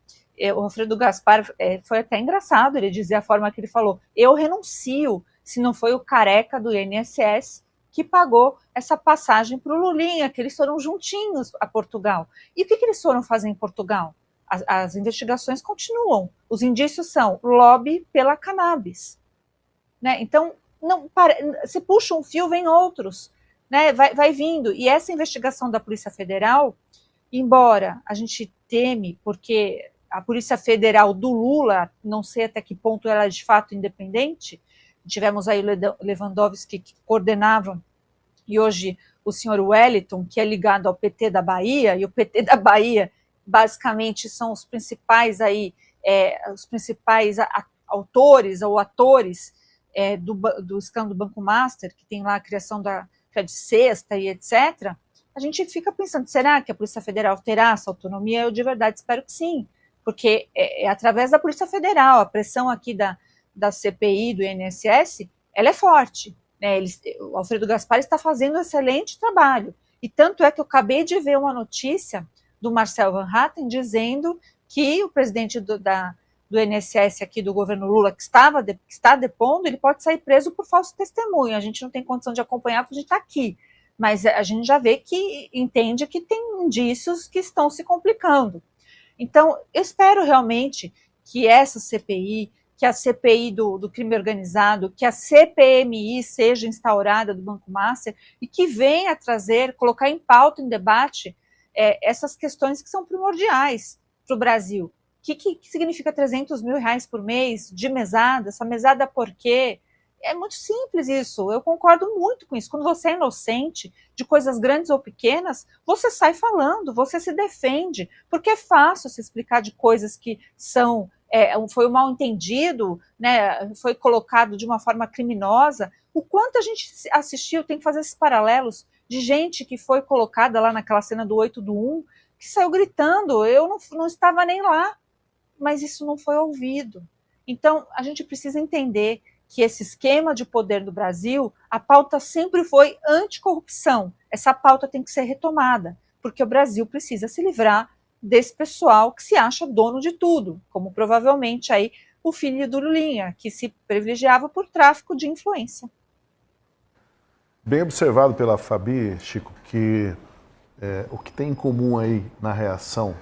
O Alfredo Gaspar foi até engraçado, ele dizia a forma que ele falou, eu renuncio, se não foi o careca do INSS que pagou essa passagem para o Lulinha, que eles foram juntinhos a Portugal. E o que eles foram fazer em Portugal? As investigações continuam, os indícios são lobby pela cannabis. Né? Então, se puxa um fio, vem outros, né? vai vindo. E essa investigação da Polícia Federal, embora a gente teme, porque a Polícia Federal do Lula, não sei até que ponto ela é de fato independente, tivemos aí o Lewandowski que coordenava, e hoje o senhor Wellington, que é ligado ao PT da Bahia, e o PT da Bahia basicamente são os principais autores ou atores do escândalo do Banco Master, que tem lá a criação da de cesta e etc., a gente fica pensando, será que a Polícia Federal terá essa autonomia? Eu de verdade espero que sim, porque é através da Polícia Federal, a pressão aqui da CPI, do INSS, ela é forte. Né? O Alfredo Gaspar está fazendo um excelente trabalho, e tanto é que eu acabei de ver uma notícia do Marcel Van Hatten dizendo que o presidente do INSS aqui do governo Lula, que está depondo, ele pode sair preso por falso testemunho. A gente não tem condição de acompanhar porque a gente está aqui, mas a gente já vê que entende que tem indícios que estão se complicando. Então, eu espero realmente que essa CPI, que a CPI do crime organizado, que a CPMI seja instaurada do Banco Master e que venha colocar em pauta, em debate, essas questões que são primordiais para o Brasil. O que significa 300 mil reais por mês de mesada? Essa mesada por quê? É muito simples isso, eu concordo muito com isso. Quando você é inocente de coisas grandes ou pequenas, você sai falando, você se defende, porque é fácil se explicar de coisas que foi um mal entendido, né, foi colocado de uma forma criminosa. O quanto a gente assistiu, tem que fazer esses paralelos de gente que foi colocada lá naquela cena do 8/1, que saiu gritando, eu não estava nem lá, mas isso não foi ouvido. Então, a gente precisa entender que esse esquema de poder do Brasil, a pauta sempre foi anticorrupção. Essa pauta tem que ser retomada, porque o Brasil precisa se livrar desse pessoal que se acha dono de tudo, como provavelmente aí o filho do Lulinha, que se privilegiava por tráfico de influência. Bem observado pela Fabi, Chico, que o que tem em comum aí na reação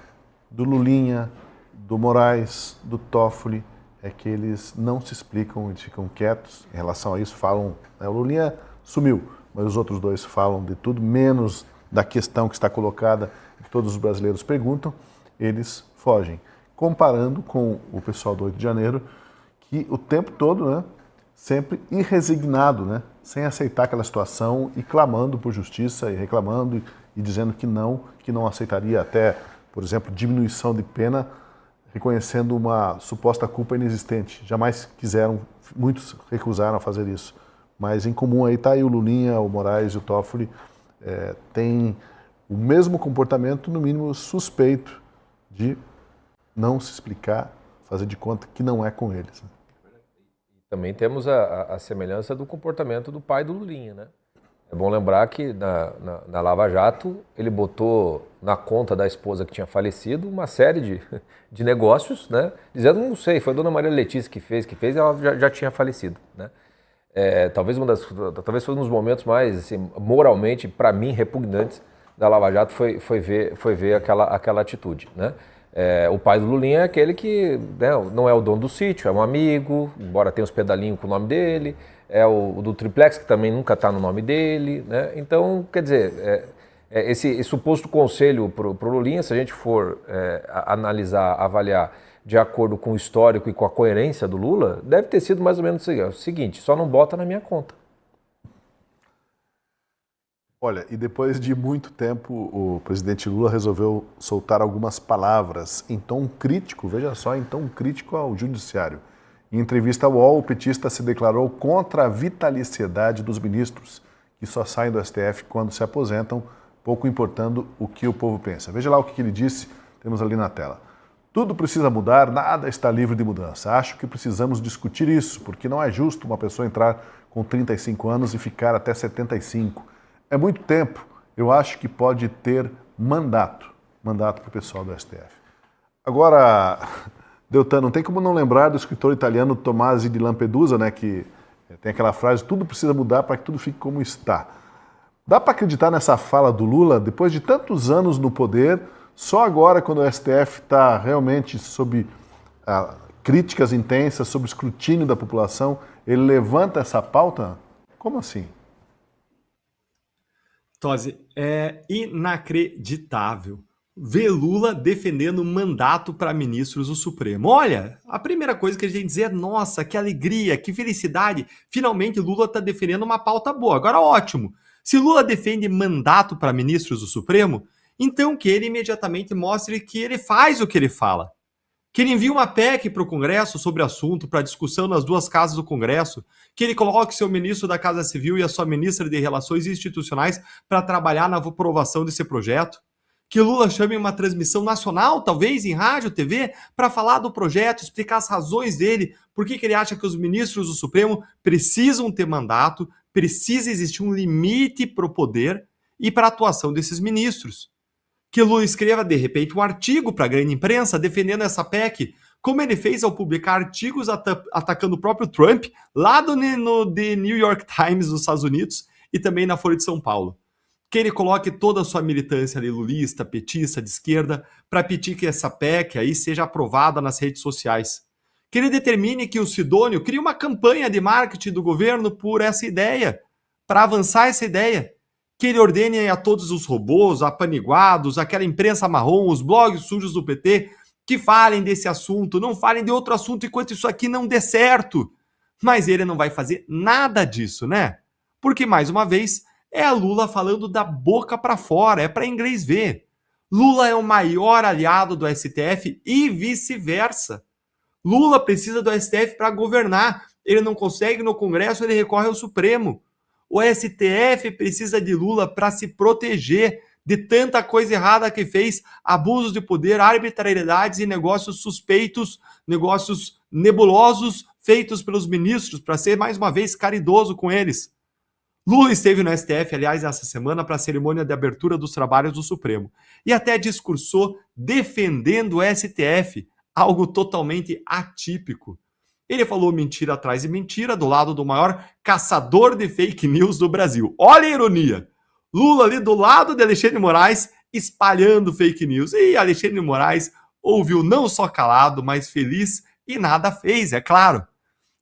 do Lulinha, do Moraes, do Toffoli, é que eles não se explicam, eles ficam quietos em relação a isso, falam, o Lulinha sumiu, mas os outros dois falam de tudo, menos da questão que está colocada, que todos os brasileiros perguntam, eles fogem. Comparando com o pessoal do 8 de janeiro, que o tempo todo, né, sempre irresignado, né, sem aceitar aquela situação e clamando por justiça e reclamando e dizendo que não aceitaria até, por exemplo, diminuição de pena, reconhecendo uma suposta culpa inexistente. Jamais quiseram, muitos recusaram a fazer isso. Mas em comum aí está aí o Lulinha, o Moraes e o Toffoli, tem o mesmo comportamento, no mínimo suspeito, de não se explicar, fazer de conta que não é com eles. Também temos a semelhança do comportamento do pai do Lulinha, né? É bom lembrar que na Lava Jato ele botou na conta da esposa que tinha falecido uma série de negócios, né? Dizendo, não sei, foi a dona Maria Letícia que fez e ela já tinha falecido, né? Talvez foi um dos momentos mais, assim, moralmente, para mim, repugnantes da Lava Jato foi ver aquela atitude, né? O pai do Lulinha é aquele que, né, não é o dono do sítio, é um amigo, embora tenha os pedalinhos com o nome dele, é o do triplex, que também nunca está no nome dele, né? Então, quer dizer, esse suposto conselho para o Lulinha, se a gente for analisar, avaliar de acordo com o histórico e com a coerência do Lula, deve ter sido mais ou menos o seguinte, só não bota na minha conta. Olha, e depois de muito tempo, o presidente Lula resolveu soltar algumas palavras em tom crítico, veja só, em tom crítico ao judiciário. Em entrevista ao UOL, o petista se declarou contra a vitaliciedade dos ministros, que só saem do STF quando se aposentam, pouco importando o que o povo pensa. Veja lá o que ele disse, temos ali na tela. Tudo precisa mudar, nada está livre de mudança. Acho que precisamos discutir isso, porque não é justo uma pessoa entrar com 35 anos e ficar até 75. É muito tempo, eu acho que pode ter mandato para o pessoal do STF. Agora, Deltan, não tem como não lembrar do escritor italiano Tomasi di Lampedusa, né, que tem aquela frase, tudo precisa mudar para que tudo fique como está. Dá para acreditar nessa fala do Lula, depois de tantos anos no poder, só agora, quando o STF está realmente sob críticas intensas, sob escrutínio da população, ele levanta essa pauta? Como assim? Tosi, é inacreditável ver Lula defendendo mandato para ministros do Supremo. Olha, a primeira coisa que a gente tem que dizer é, nossa, que alegria, que felicidade, finalmente Lula está defendendo uma pauta boa. Agora, ótimo, se Lula defende mandato para ministros do Supremo, então que ele imediatamente mostre que ele faz o que ele fala. Que ele envie uma PEC para o Congresso sobre o assunto, para discussão nas duas casas do Congresso, que ele coloque seu ministro da Casa Civil e a sua ministra de Relações Institucionais para trabalhar na aprovação desse projeto, que Lula chame uma transmissão nacional, talvez em rádio, TV, para falar do projeto, explicar as razões dele, por que ele acha que os ministros do Supremo precisam ter mandato, precisa existir um limite para o poder e para a atuação desses ministros. Que Lula escreva, de repente, um artigo para a grande imprensa defendendo essa PEC, como ele fez ao publicar artigos atacando o próprio Trump, lá no The New York Times dos Estados Unidos e também na Folha de São Paulo. Que ele coloque toda a sua militância ali, lulista, petista, de esquerda, para pedir que essa PEC aí seja aprovada nas redes sociais. Que ele determine que o Sidônio crie uma campanha de marketing do governo por essa ideia, para avançar essa ideia. Que ele ordene a todos os robôs, apaniguados, aquela imprensa marrom, os blogs sujos do PT, que falem desse assunto, não falem de outro assunto enquanto isso aqui não der certo. Mas ele não vai fazer nada disso, né? Porque, mais uma vez, é a Lula falando da boca para fora, é para inglês ver. Lula é o maior aliado do STF e vice-versa. Lula precisa do STF para governar. Ele não consegue no Congresso, ele recorre ao Supremo. O STF precisa de Lula para se proteger de tanta coisa errada que fez, abusos de poder, arbitrariedades e negócios suspeitos, negócios nebulosos feitos pelos ministros para ser, mais uma vez, caridoso com eles. Lula esteve no STF, aliás, essa semana, para a cerimônia de abertura dos trabalhos do Supremo. E até discursou defendendo o STF, algo totalmente atípico. Ele falou mentira atrás de mentira do lado do maior caçador de fake news do Brasil. Olha a ironia! Lula ali do lado de Alexandre de Moraes, espalhando fake news. E Alexandre de Moraes ouviu não só calado, mas feliz e nada fez, é claro.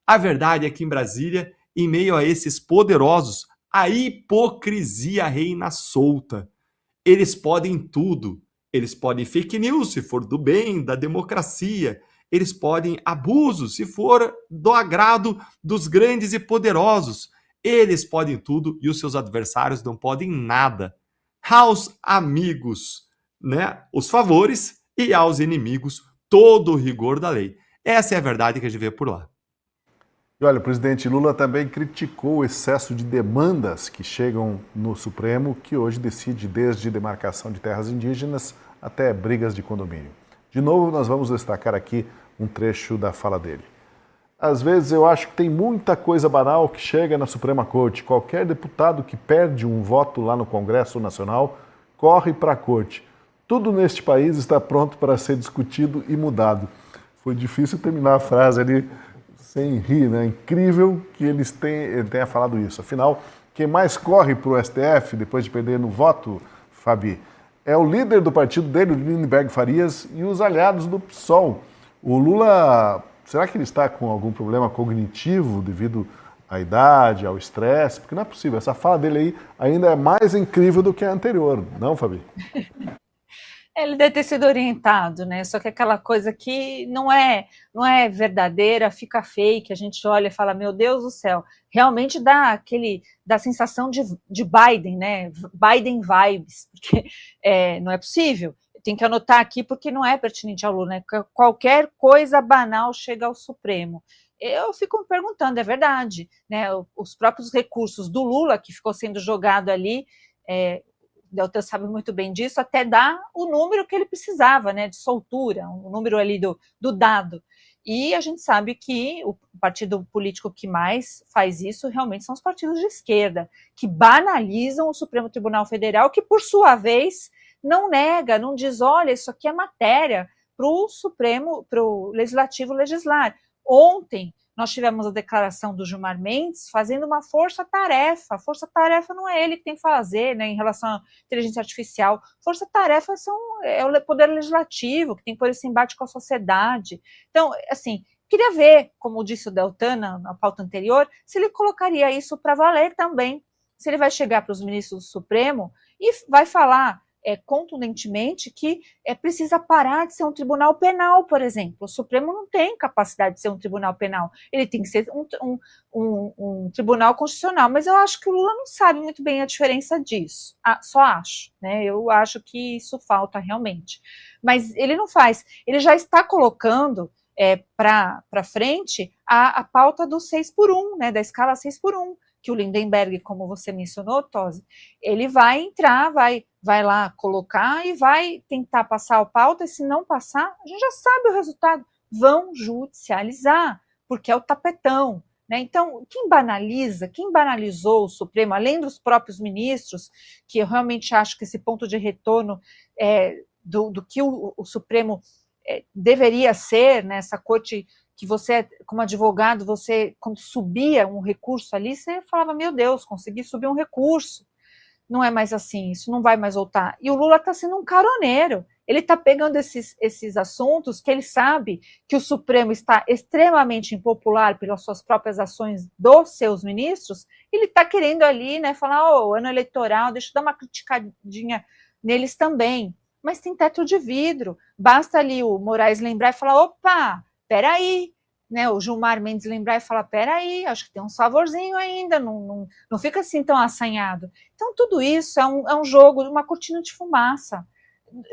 A verdade é que em Brasília, em meio a esses poderosos, a hipocrisia reina solta. Eles podem tudo. Eles podem fake news, se for do bem, da democracia. Eles podem abuso, se for do agrado dos grandes e poderosos. Eles podem tudo e os seus adversários não podem nada. Aos amigos, né, os favores, e aos inimigos, todo o rigor da lei. Essa é a verdade que a gente vê por lá. E olha, o presidente Lula também criticou o excesso de demandas que chegam no Supremo, que hoje decide desde demarcação de terras indígenas até brigas de condomínio. De novo, nós vamos destacar aqui um trecho da fala dele. Às vezes eu acho que tem muita coisa banal que chega na Suprema Corte. Qualquer deputado que perde um voto lá no Congresso Nacional corre para a Corte. Tudo neste país está pronto para ser discutido e mudado. Foi difícil terminar a frase ali sem rir, né? Incrível que ele tenha falado isso. Afinal, quem mais corre para o STF depois de perder no voto, Fabi, é o líder do partido dele, o Lindenberg Farias, e os aliados do PSOL. O Lula, será que ele está com algum problema cognitivo devido à idade, ao estresse? Porque não é possível, essa fala dele aí ainda é mais incrível do que a anterior, não, Fabi? Ele deve ter sido orientado, né? Só que aquela coisa que não é verdadeira, fica fake, a gente olha e fala, meu Deus do céu, realmente dá a sensação de Biden, né? Biden vibes, porque não é possível. Tem que anotar aqui porque não é pertinente ao Lula, né? Qualquer coisa banal chega ao Supremo. Eu fico me perguntando, é verdade, né? Os próprios recursos do Lula, que ficou sendo jogado ali, o Deltan sabe muito bem disso, até dar o número que ele precisava, né, de soltura, o número ali do dado. E a gente sabe que o partido político que mais faz isso realmente são os partidos de esquerda, que banalizam o Supremo Tribunal Federal, que por sua vez não nega, não diz, olha, isso aqui é matéria para o Supremo, para o Legislativo legislar. Ontem nós tivemos a declaração do Gilmar Mendes fazendo uma força-tarefa. Força-tarefa não é ele que tem que fazer, né, em relação à inteligência artificial. Força-tarefa é o Poder Legislativo, que tem que pôr esse embate com a sociedade. Então, assim, queria ver, como disse o Deltan na pauta anterior, se ele colocaria isso para valer também. Se ele vai chegar para os ministros do Supremo e vai falar contundentemente que precisa parar de ser um tribunal penal, por exemplo. O Supremo não tem capacidade de ser um tribunal penal, ele tem que ser um tribunal constitucional, mas eu acho que o Lula não sabe muito bem a diferença disso, só acho, né? Eu acho que isso falta realmente, mas ele não faz, ele já está colocando para frente a pauta do 6x1, né, da escala 6x1, que o Lindenberg, como você mencionou, Tosi, ele vai entrar, vai lá colocar e vai tentar passar a pauta, e se não passar, a gente já sabe o resultado, vão judicializar, porque é o tapetão, né? Então, quem banalizou o Supremo, além dos próprios ministros, que eu realmente acho que esse ponto de retorno do que o Supremo deveria ser, né, essa corte que você, como advogado, você, quando subia um recurso ali, você falava, meu Deus, consegui subir um recurso. Não é mais assim, isso não vai mais voltar. E o Lula está sendo um caroneiro. Ele está pegando esses assuntos que ele sabe que o Supremo está extremamente impopular pelas suas próprias ações dos seus ministros, ele está querendo ali, né, falar, ano eleitoral, deixa eu dar uma criticadinha neles também. Mas tem teto de vidro. Basta ali o Moraes lembrar e falar, opa, peraí, né, o Gilmar Mendes lembrar e falar, peraí, acho que tem um savorzinho ainda, não fica assim tão assanhado. Então, tudo isso é um jogo, uma cortina de fumaça.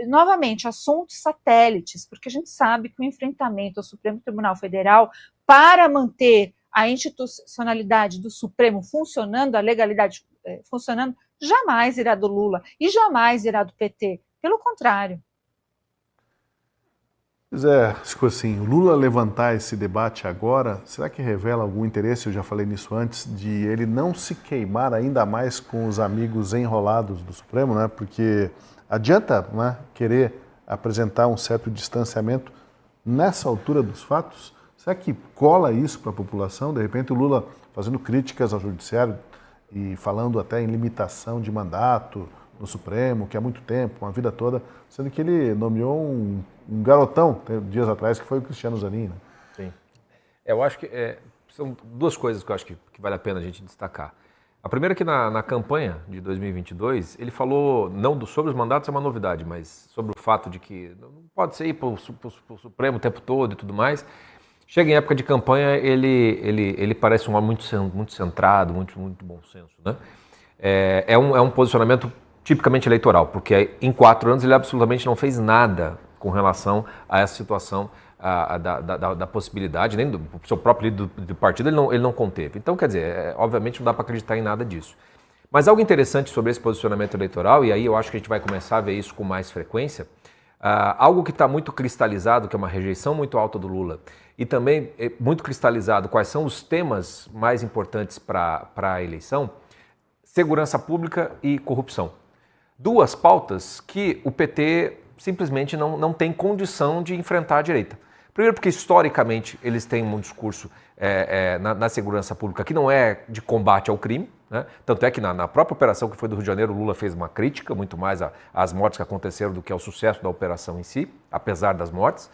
Novamente, assuntos satélites, porque a gente sabe que o enfrentamento ao Supremo Tribunal Federal, para manter a institucionalidade do Supremo funcionando, a legalidade funcionando, jamais irá do Lula e jamais irá do PT. Pelo contrário. Pois é, assim, o Lula levantar esse debate agora, será que revela algum interesse, eu já falei nisso antes, de ele não se queimar ainda mais com os amigos enrolados do Supremo, né? Porque adianta, né, querer apresentar um certo distanciamento nessa altura dos fatos? Será que cola isso para a população? De repente o Lula fazendo críticas ao judiciário e falando até em limitação de mandato no Supremo, que há muito tempo, uma vida toda, sendo que ele nomeou um garotão, dias atrás, que foi o Cristiano Zanin. Né? Sim. Eu acho que são duas coisas que eu acho que vale a pena a gente destacar. A primeira é que na campanha de 2022, ele falou, não sobre os mandatos, é uma novidade, mas sobre o fato de que não pode ser ir para o Supremo o tempo todo e tudo mais. Chega em época de campanha, ele parece um homem muito centrado, muito bom senso. Né? É um posicionamento tipicamente eleitoral, porque em 4 anos ele absolutamente não fez nada com relação a essa situação da possibilidade, nem do seu próprio líder do partido ele não conteve. Então, quer dizer, obviamente não dá para acreditar em nada disso. Mas algo interessante sobre esse posicionamento eleitoral, e aí eu acho que a gente vai começar a ver isso com mais frequência, algo que está muito cristalizado, que é uma rejeição muito alta do Lula, e também muito cristalizado quais são os temas mais importantes para a eleição, segurança pública e corrupção. 2 pautas que o PT simplesmente não tem condição de enfrentar à direita. Primeiro porque, historicamente, eles têm um discurso na segurança pública que não é de combate ao crime, né? Tanto é que na própria operação que foi do Rio de Janeiro, o Lula fez uma crítica, muito mais às mortes que aconteceram do que ao sucesso da operação em si, apesar das mortes.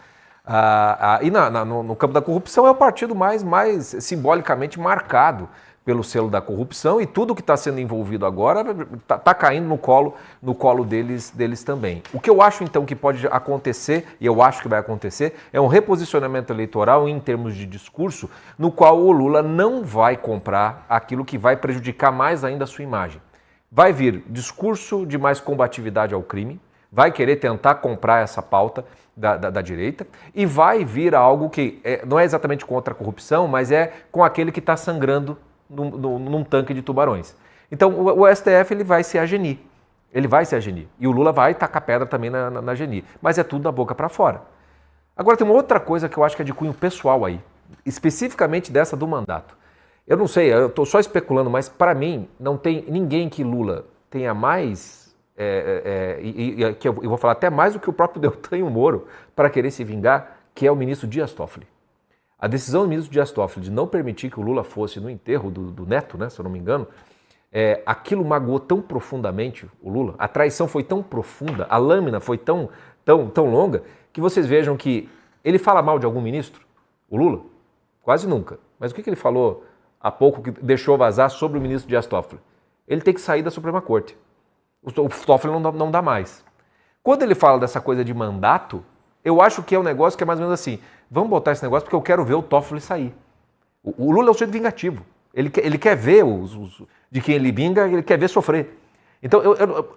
E no campo da corrupção é o partido mais simbolicamente marcado pelo selo da corrupção, e tudo que está sendo envolvido agora está caindo no colo deles também. O que eu acho, então, que pode acontecer, e eu acho que vai acontecer, é um reposicionamento eleitoral em termos de discurso, no qual o Lula não vai comprar aquilo que vai prejudicar mais ainda a sua imagem. Vai vir discurso de mais combatividade ao crime, vai querer tentar comprar essa pauta da direita, e vai vir algo que não é exatamente contra a corrupção, mas é com aquele que está sangrando num tanque de tubarões. Então o STF ele vai se agenir. Ele vai se agenir. E o Lula vai tacar pedra também na agenir. Mas é tudo da boca para fora. Agora tem uma outra coisa que eu acho que é de cunho pessoal aí. Especificamente dessa do mandato. Eu não sei, eu estou só especulando, mas para mim não tem ninguém que Lula tenha mais, que eu vou falar até mais do que o próprio Deltan e o Moro, para querer se vingar, que é o ministro Dias Toffoli. A decisão do ministro Dias Toffoli de não permitir que o Lula fosse no enterro do neto, né, se eu não me engano, aquilo magoou tão profundamente o Lula, a traição foi tão profunda, a lâmina foi tão longa, que vocês vejam que ele fala mal de algum ministro, o Lula? Quase nunca. Mas o que ele falou há pouco que deixou vazar sobre o ministro Dias Toffoli? Ele tem que sair da Suprema Corte. O Toffoli não dá mais. Quando ele fala dessa coisa de mandato, eu acho que é um negócio que é mais ou menos assim, vamos botar esse negócio porque eu quero ver o Toffoli sair. O Lula é um sujeito vingativo. Ele quer ver de quem ele vinga, ele quer ver sofrer. Então,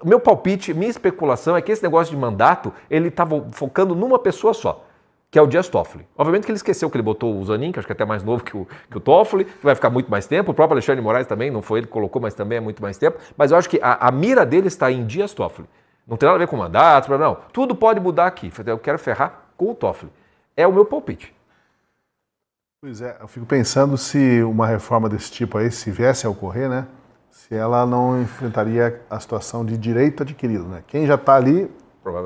meu palpite, minha especulação é que esse negócio de mandato, ele estava focando numa pessoa só, que é o Dias Toffoli. Obviamente que ele esqueceu que ele botou o Zanin, que acho que é até mais novo que o Toffoli, que vai ficar muito mais tempo. O próprio Alexandre de Moraes também, não foi ele que colocou, mas também é muito mais tempo. Mas eu acho que a mira dele está em Dias Toffoli. Não tem nada a ver com mandato, não. Tudo pode mudar aqui. Eu quero ferrar com o Toffoli. É o meu palpite. Pois é, eu fico pensando se uma reforma desse tipo aí, se viesse a ocorrer, né? Se ela não enfrentaria a situação de direito adquirido, né? Quem já está ali,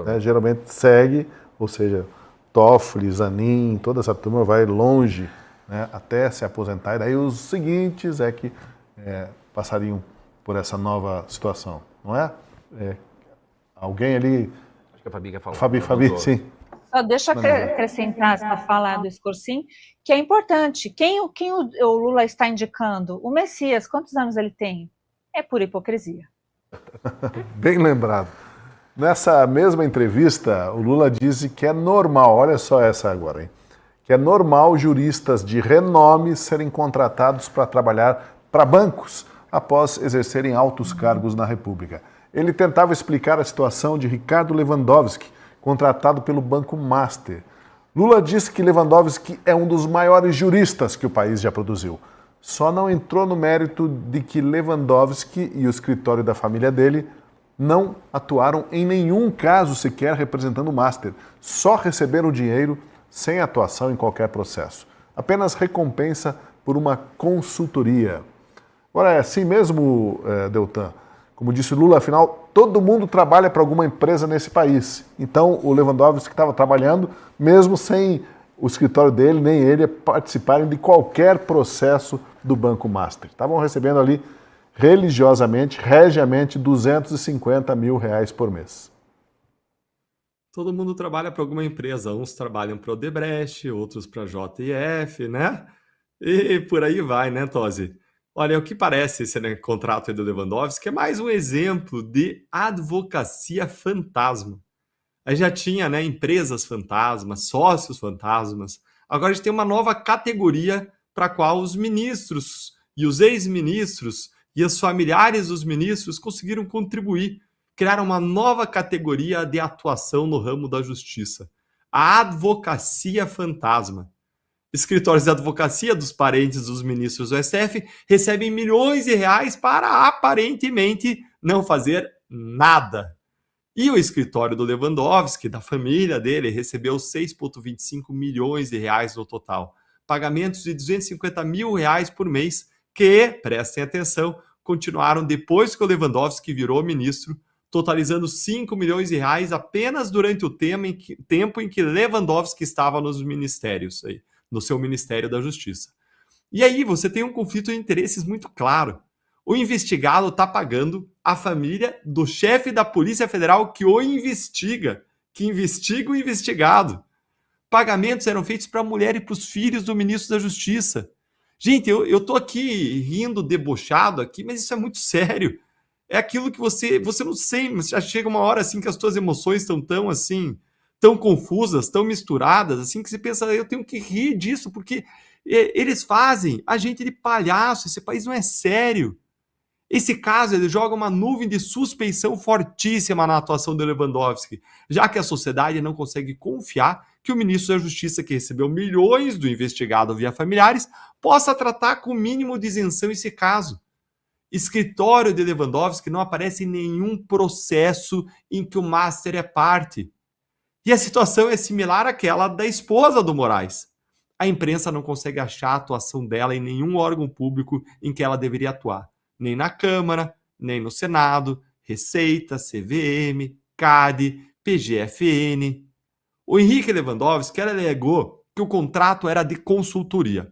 né, geralmente segue, ou seja, Toffoli, Zanin, toda essa turma vai longe, né, até se aposentar. E daí os seguintes é que passariam por essa nova situação, não é? Alguém ali... Acho que a Fabi quer falar. Fabi, sim. Só deixa eu acrescentar essa fala do Escorcim, que é importante. Quem o Lula está indicando? O Messias, quantos anos ele tem? É pura hipocrisia. Bem lembrado. Nessa mesma entrevista, o Lula disse que é normal, olha só essa agora, hein? Que é normal juristas de renome serem contratados para trabalhar para bancos após exercerem altos cargos na República. Ele tentava explicar a situação de Ricardo Lewandowski, contratado pelo Banco Master. Lula disse que Lewandowski é um dos maiores juristas que o país já produziu. Só não entrou no mérito de que Lewandowski e o escritório da família dele não atuaram em nenhum caso sequer representando o Master, só receberam dinheiro sem atuação em qualquer processo. Apenas recompensa por uma consultoria. Agora, é assim mesmo, Deltan? Como disse Lula, afinal, todo mundo trabalha para alguma empresa nesse país. Então, o Lewandowski estava trabalhando, mesmo sem o escritório dele, nem ele participarem de qualquer processo do Banco Master. Estavam recebendo ali, religiosamente, regiamente, R$250 mil por mês. Todo mundo trabalha para alguma empresa. Uns trabalham para o Odebrecht, outros para a JF, né? E por aí vai, né, Tosi? Olha, o que parece esse contrato aí do Lewandowski é mais um exemplo de advocacia fantasma. A gente já tinha, né, empresas fantasmas, sócios fantasmas. Agora a gente tem uma nova categoria para a qual os ministros e os ex-ministros e os familiares dos ministros conseguiram contribuir, criaram uma nova categoria de atuação no ramo da justiça, a advocacia fantasma. Escritórios de advocacia dos parentes dos ministros do STF recebem milhões de reais para aparentemente não fazer nada. E o escritório do Lewandowski, da família dele, recebeu 6,25 milhões de reais no total. Pagamentos de 250 mil reais por mês que, prestem atenção, continuaram depois que o Lewandowski virou ministro, totalizando 5 milhões de reais apenas durante o tempo em que Lewandowski estava nos ministérios, aí, no seu Ministério da Justiça. E aí você tem um conflito de interesses muito claro. O investigado está pagando a família do chefe da Polícia Federal que o investiga, que investiga o investigado. Pagamentos eram feitos para a mulher e para os filhos do ministro da Justiça. Gente, eu tô aqui rindo, debochado aqui, mas isso é muito sério. É aquilo que você não sei, mas já chega uma hora assim que as suas emoções estão tão assim, tão confusas, tão misturadas, assim que você pensa, eu tenho que rir disso, porque eles fazem a gente de palhaço, esse país não é sério. Esse caso, ele joga uma nuvem de suspeição fortíssima na atuação do Lewandowski, já que a sociedade não consegue confiar que o ministro da Justiça, que recebeu milhões do investigado via familiares, possa tratar com o mínimo de isenção esse caso. Escritório de Lewandowski não aparece em nenhum processo em que o Master é parte. E a situação é similar àquela da esposa do Moraes. A imprensa não consegue achar a atuação dela em nenhum órgão público em que ela deveria atuar. Nem na Câmara, nem no Senado, Receita, CVM, CAD, PGFN. O Henrique Lewandowski alegou que o contrato era de consultoria.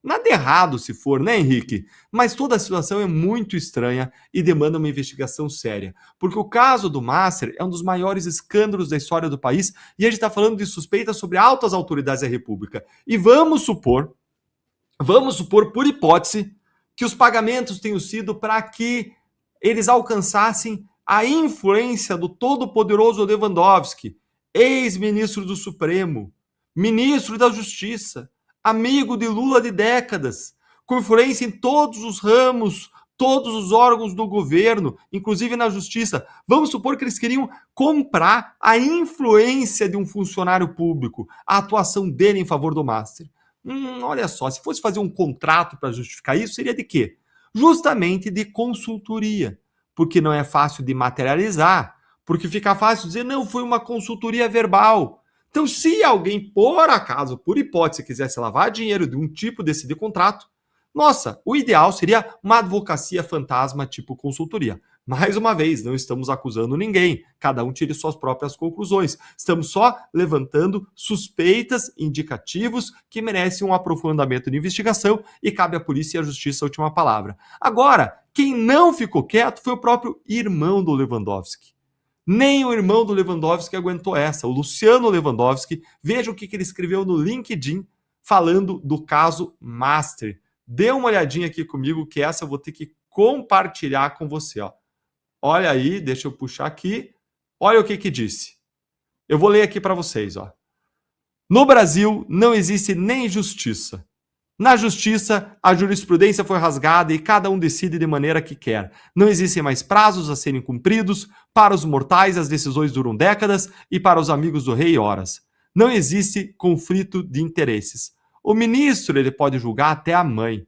Nada errado se for, né, Henrique? Mas toda a situação é muito estranha e demanda uma investigação séria. Porque o caso do Master é um dos maiores escândalos da história do país e a gente está falando de suspeitas sobre altas autoridades da República. E vamos supor, por hipótese, que os pagamentos tenham sido para que eles alcançassem a influência do todo-poderoso Lewandowski, ex-ministro do Supremo, ministro da Justiça, amigo de Lula de décadas, com influência em todos os ramos, todos os órgãos do governo, inclusive na Justiça. Vamos supor que eles queriam comprar a influência de um funcionário público, a atuação dele em favor do Master. Olha só, se fosse fazer um contrato para justificar isso, seria de quê? Justamente de consultoria, porque não é fácil de materializar, porque fica fácil dizer, não, foi uma consultoria verbal. Então, se alguém, por acaso, por hipótese, quisesse lavar dinheiro de um tipo desse de contrato, nossa, o ideal seria uma advocacia fantasma tipo consultoria. Mais uma vez, não estamos acusando ninguém, cada um tire suas próprias conclusões. Estamos só levantando suspeitas, indicativos que merecem um aprofundamento de investigação e cabe à polícia e à justiça a última palavra. Agora, quem não ficou quieto foi o próprio irmão do Lewandowski. Nem o irmão do Lewandowski aguentou essa. O Luciano Lewandowski, veja o que ele escreveu no LinkedIn falando do caso Master. Dê uma olhadinha aqui comigo que essa eu vou ter que compartilhar com você. Olha aí, deixa eu puxar aqui. Olha o que disse. Eu vou ler aqui para vocês. No Brasil não existe nem justiça. Na justiça, a jurisprudência foi rasgada e cada um decide de maneira que quer. Não existem mais prazos a serem cumpridos. Para os mortais, as decisões duram décadas e para os amigos do rei, horas. Não existe conflito de interesses. O ministro ele pode julgar até a mãe.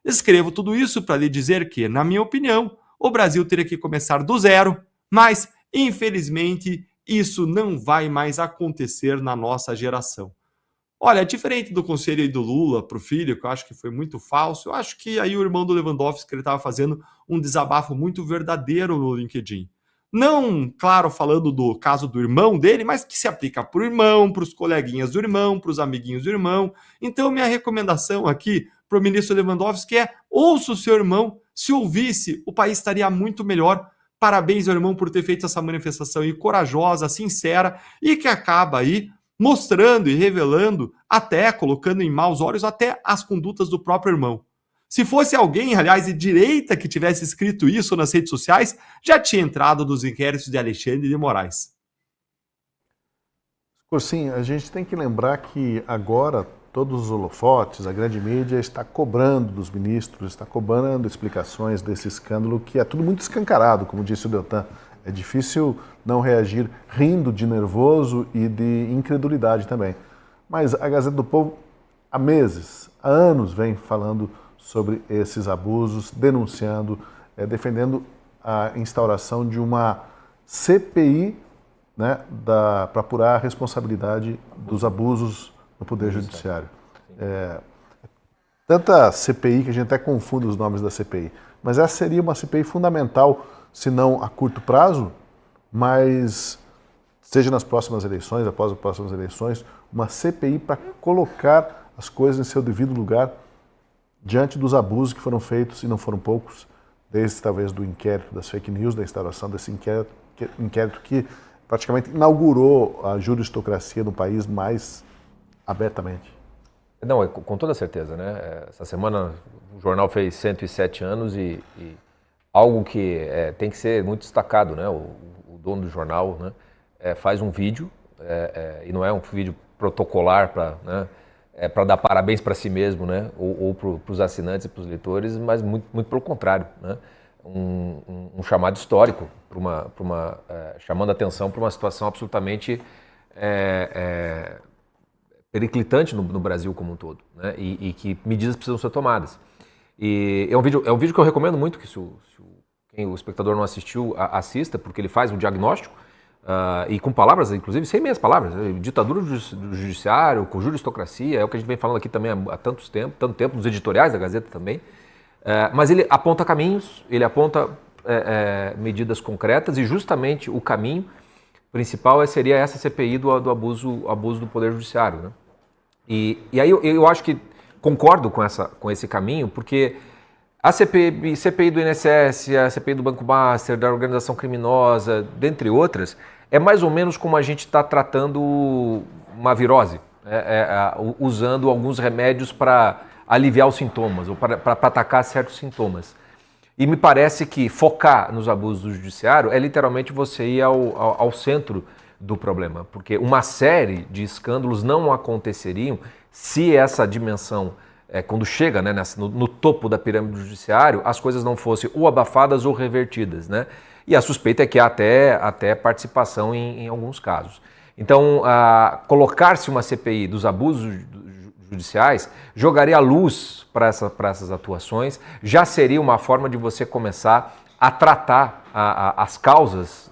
Escrevo tudo isso para lhe dizer que, na minha opinião, o Brasil teria que começar do zero, Mas, infelizmente, isso não vai mais acontecer na nossa geração. Olha, diferente do conselho aí do Lula para o filho, que eu acho que foi muito falso, eu acho que aí o irmão do Lewandowski ele estava fazendo um desabafo muito verdadeiro no LinkedIn. Não, claro, falando do caso do irmão dele, mas que se aplica para o irmão, para os coleguinhas do irmão, para os amiguinhos do irmão. Então, minha recomendação aqui para o ministro Lewandowski é: ouça o seu irmão. Se ouvisse, o país estaria muito melhor. Parabéns ao irmão por ter feito essa manifestação aí corajosa, sincera, e que acaba aí mostrando e revelando, até colocando em maus olhos, até as condutas do próprio irmão. Se fosse alguém, aliás, de direita que tivesse escrito isso nas redes sociais, já tinha entrado nos inquéritos de Alexandre de Moraes. Sim, a gente tem que lembrar que agora todos os holofotes, a grande mídia está cobrando dos ministros, está cobrando explicações desse escândalo, que é tudo muito escancarado, como disse o Deltan. É difícil não reagir rindo de nervoso e de incredulidade também. Mas a Gazeta do Povo, há meses, há anos, vem falando sobre esses abusos, denunciando, defendendo a instauração de uma CPI, né, para apurar a responsabilidade dos abusos no Poder Judiciário. Tanta CPI que a gente até confunde os nomes da CPI, mas essa seria uma CPI fundamental, se não a curto prazo, mas seja nas próximas eleições, após as próximas eleições, uma CPI para colocar as coisas em seu devido lugar diante dos abusos que foram feitos, e não foram poucos, desde talvez do inquérito das fake news, da instauração desse inquérito que praticamente inaugurou a juristocracia no país mais abertamente. Não, com toda certeza, né? Essa semana o jornal fez 107 anos e algo que tem que ser muito destacado, né? O dono do jornal, né, faz um vídeo, e não é um vídeo protocolar para, né, para dar parabéns para si mesmo, né? Ou para os assinantes e para os leitores, mas muito pelo contrário, né? Um chamado histórico, chamando a atenção para uma situação absolutamente periclitante no Brasil como um todo, né? E que medidas precisam ser tomadas. E é um vídeo que eu recomendo muito que quem o espectador não assistiu, assista, porque ele faz um diagnóstico e com palavras, inclusive, sem meias palavras, ditadura do judiciário, com juristocracia, é o que a gente vem falando aqui também há tanto tempo, nos editoriais da Gazeta também. Mas ele aponta caminhos, ele aponta medidas concretas, e justamente o caminho principal seria essa CPI do abuso do Poder Judiciário, né? E aí eu acho que concordo com esse caminho, porque a CPI do INSS, a CPI do Banco Master, da organização criminosa, dentre outras, é mais ou menos como a gente está tratando uma virose, usando alguns remédios para aliviar os sintomas, ou para atacar certos sintomas. E me parece que focar nos abusos do judiciário é literalmente você ir ao centro do problema, porque uma série de escândalos não aconteceriam se essa dimensão, quando chega, né, no topo da pirâmide do judiciário, as coisas não fossem ou abafadas ou revertidas, né? E a suspeita é que há até participação em alguns casos. Então, colocar-se uma CPI dos abusos judiciais jogaria a luz para essas atuações, já seria uma forma de você começar a tratar as causas,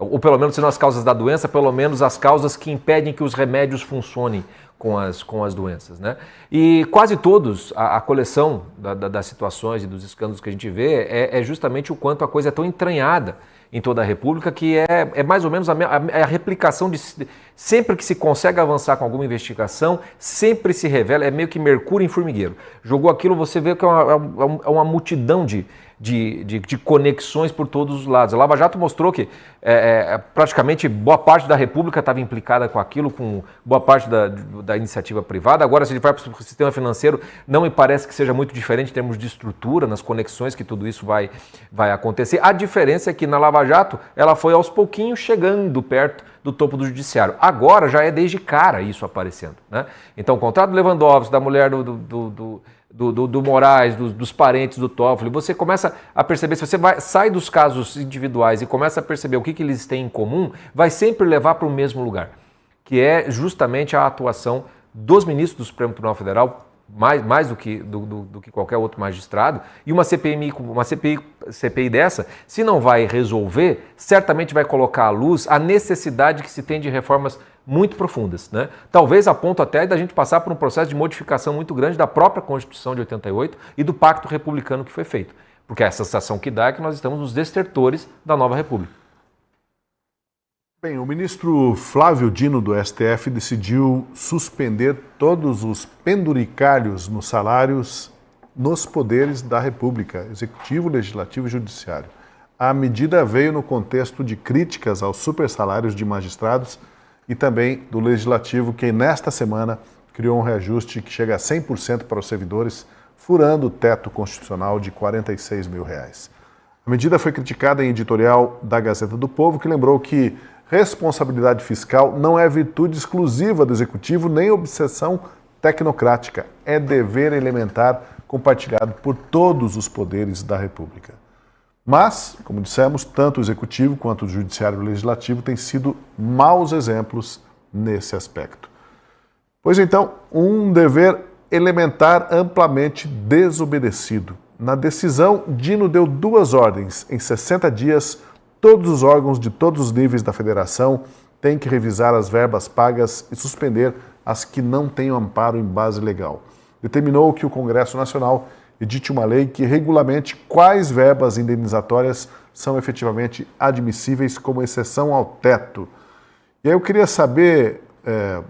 ou pelo menos se não as causas da doença, pelo menos as causas que impedem que os remédios funcionem com as doenças, né? E quase todos, a coleção das situações e dos escândalos que a gente vê é justamente o quanto a coisa é tão entranhada em toda a República, que é mais ou menos a replicação de... Sempre que se consegue avançar com alguma investigação, sempre se revela, é meio que mercúrio em formigueiro. Jogou aquilo, você vê que é uma multidão de conexões por todos os lados. A Lava Jato mostrou que praticamente boa parte da República estava implicada com aquilo, com boa parte da iniciativa privada. Agora, se a gente vai para o sistema financeiro, não me parece que seja muito diferente em termos de estrutura, nas conexões que tudo isso vai acontecer. A diferença é que na Lava Jato, ela foi aos pouquinhos chegando perto do topo do judiciário. Agora já é desde cara isso aparecendo, né? Então, o contrato do Lewandowski, da mulher do Moraes, dos parentes do Toffoli, você começa a perceber, se você sai dos casos individuais e começa a perceber o que eles têm em comum, vai sempre levar para o mesmo lugar, que é justamente a atuação dos ministros do Supremo Tribunal Federal mais do que qualquer outro magistrado, e uma CPI dessa, se não vai resolver, certamente vai colocar à luz a necessidade que se tem de reformas muito profundas, né? Talvez a ponto até da gente passar por um processo de modificação muito grande da própria Constituição de 88 e do Pacto Republicano que foi feito. Porque a sensação que dá é que nós estamos nos destertores da nova República. Bem, o ministro Flávio Dino do STF decidiu suspender todos os penduricalhos nos salários nos poderes da República, Executivo, Legislativo e Judiciário. A medida veio no contexto de críticas aos supersalários de magistrados e também do Legislativo, que nesta semana criou um reajuste que chega a 100% para os servidores, furando o teto constitucional de R$ 46 mil. A medida foi criticada em editorial da Gazeta do Povo, que lembrou que responsabilidade fiscal não é virtude exclusiva do Executivo nem obsessão tecnocrática, é dever elementar compartilhado por todos os poderes da República. Mas, como dissemos, tanto o Executivo quanto o Judiciário e o Legislativo têm sido maus exemplos nesse aspecto. Pois então, um dever elementar amplamente desobedecido. Na decisão, Dino deu 2 ordens. Em 60 dias, todos os órgãos de todos os níveis da federação têm que revisar as verbas pagas e suspender as que não tenham amparo em base legal. Determinou que o Congresso Nacional edite uma lei que regulamente quais verbas indenizatórias são efetivamente admissíveis como exceção ao teto. E aí eu queria saber,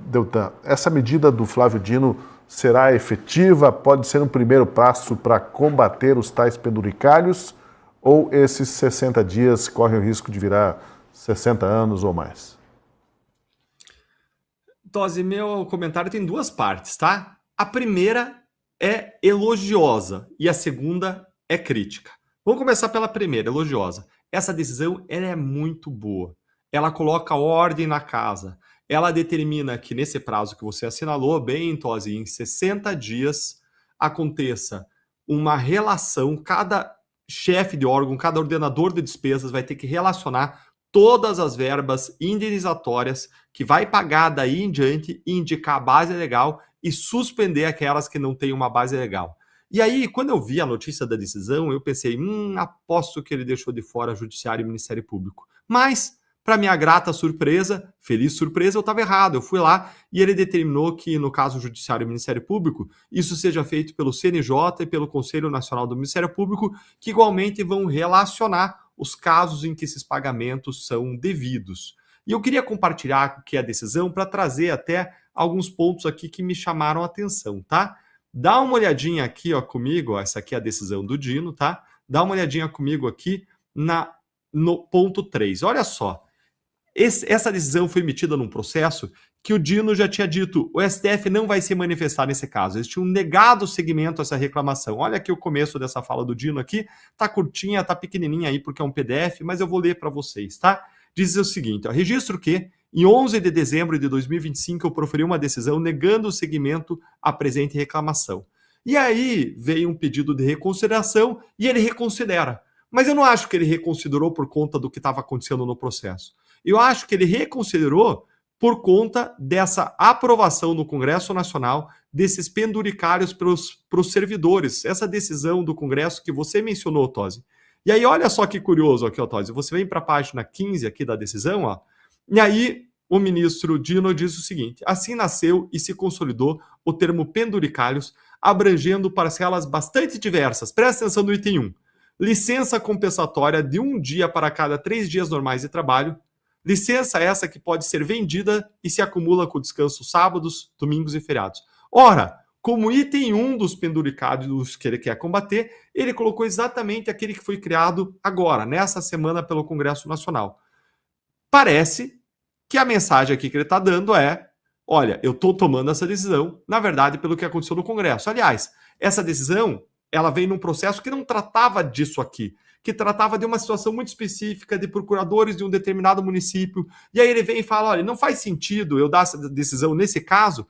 Deltan, essa medida do Flávio Dino será efetiva? Pode ser um primeiro passo para combater os tais penduricalhos? Ou esses 60 dias correm o risco de virar 60 anos ou mais? Tosi, meu comentário tem 2 partes, tá? A primeira é elogiosa e a segunda é crítica. Vamos começar pela primeira, elogiosa. Essa decisão ela é muito boa. Ela coloca ordem na casa. Ela determina que nesse prazo que você assinalou bem, Tosi, em 60 dias aconteça uma relação, cada chefe de órgão, cada ordenador de despesas vai ter que relacionar todas as verbas indenizatórias que vai pagar daí em diante e indicar a base legal e suspender aquelas que não têm uma base legal. E aí, quando eu vi a notícia da decisão, eu pensei, aposto que ele deixou de fora Judiciário e Ministério Público. Mas, para minha grata surpresa, feliz surpresa, eu estava errado. Eu fui lá e ele determinou que, no caso Judiciário e Ministério Público, isso seja feito pelo CNJ e pelo Conselho Nacional do Ministério Público, que igualmente vão relacionar os casos em que esses pagamentos são devidos. E eu queria compartilhar aqui a decisão para trazer até alguns pontos aqui que me chamaram a atenção, tá? Dá uma olhadinha aqui, ó, comigo, ó, essa aqui é a decisão do Dino, tá? Dá uma olhadinha comigo aqui no ponto 3. Olha só, essa decisão foi emitida num processo que o Dino já tinha dito, o STF não vai se manifestar nesse caso. Eles tinham negado seguimento a essa reclamação. Olha aqui o começo dessa fala do Dino aqui, tá curtinha, tá pequenininha aí porque é um PDF, mas eu vou ler para vocês, tá? Diz o seguinte, ó, registro que, em 11 de dezembro de 2025, eu proferi uma decisão negando o seguimento à presente reclamação. E aí veio um pedido de reconsideração e ele reconsidera. Mas eu não acho que ele reconsiderou por conta do que estava acontecendo no processo. Eu acho que ele reconsiderou por conta dessa aprovação no Congresso Nacional desses penduricários para os servidores. Essa decisão do Congresso que você mencionou, Tosi. E aí, olha só que curioso aqui, ó, Tosi. Você vem para a página 15 aqui da decisão, ó. E aí, o ministro Dino diz o seguinte: assim nasceu e se consolidou o termo penduricalhos, abrangendo parcelas bastante diversas. Presta atenção no item 1. Licença compensatória de 1 dia para cada 3 dias normais de trabalho. Licença essa que pode ser vendida e se acumula com descanso sábados, domingos e feriados. Ora, como item 1 dos penduricários que ele quer combater, ele colocou exatamente aquele que foi criado agora, nessa semana, pelo Congresso Nacional. Parece que a mensagem aqui que ele está dando é, olha, eu estou tomando essa decisão, na verdade, pelo que aconteceu no Congresso. Aliás, essa decisão, ela veio num processo que não tratava disso aqui, que tratava de uma situação muito específica de procuradores de um determinado município. E aí ele vem e fala, olha, não faz sentido eu dar essa decisão nesse caso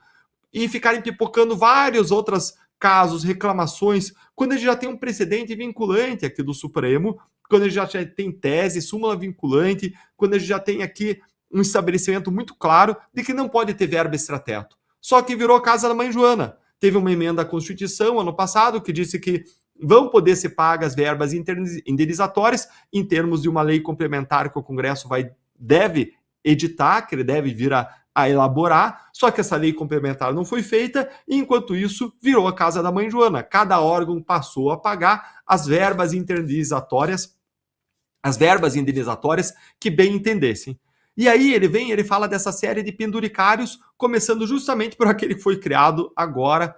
e ficarem pipocando vários outros casos, reclamações, quando a gente já tem um precedente vinculante aqui do Supremo, quando a gente já tem tese, súmula vinculante, quando a gente já tem aqui um estabelecimento muito claro de que não pode ter verba extrateto. Só que virou casa da mãe Joana. teve uma emenda à Constituição ano passado que disse que vão poder ser pagas verbas indenizatórias em termos de uma lei complementar que o Congresso deve editar, que ele deve vir a elaborar, só que essa lei complementar não foi feita, e enquanto isso virou a casa da mãe Joana. Cada órgão passou a pagar as verbas indenizatórias que bem entendessem. E aí ele fala dessa série de penduricários, começando justamente por aquele que foi criado agora,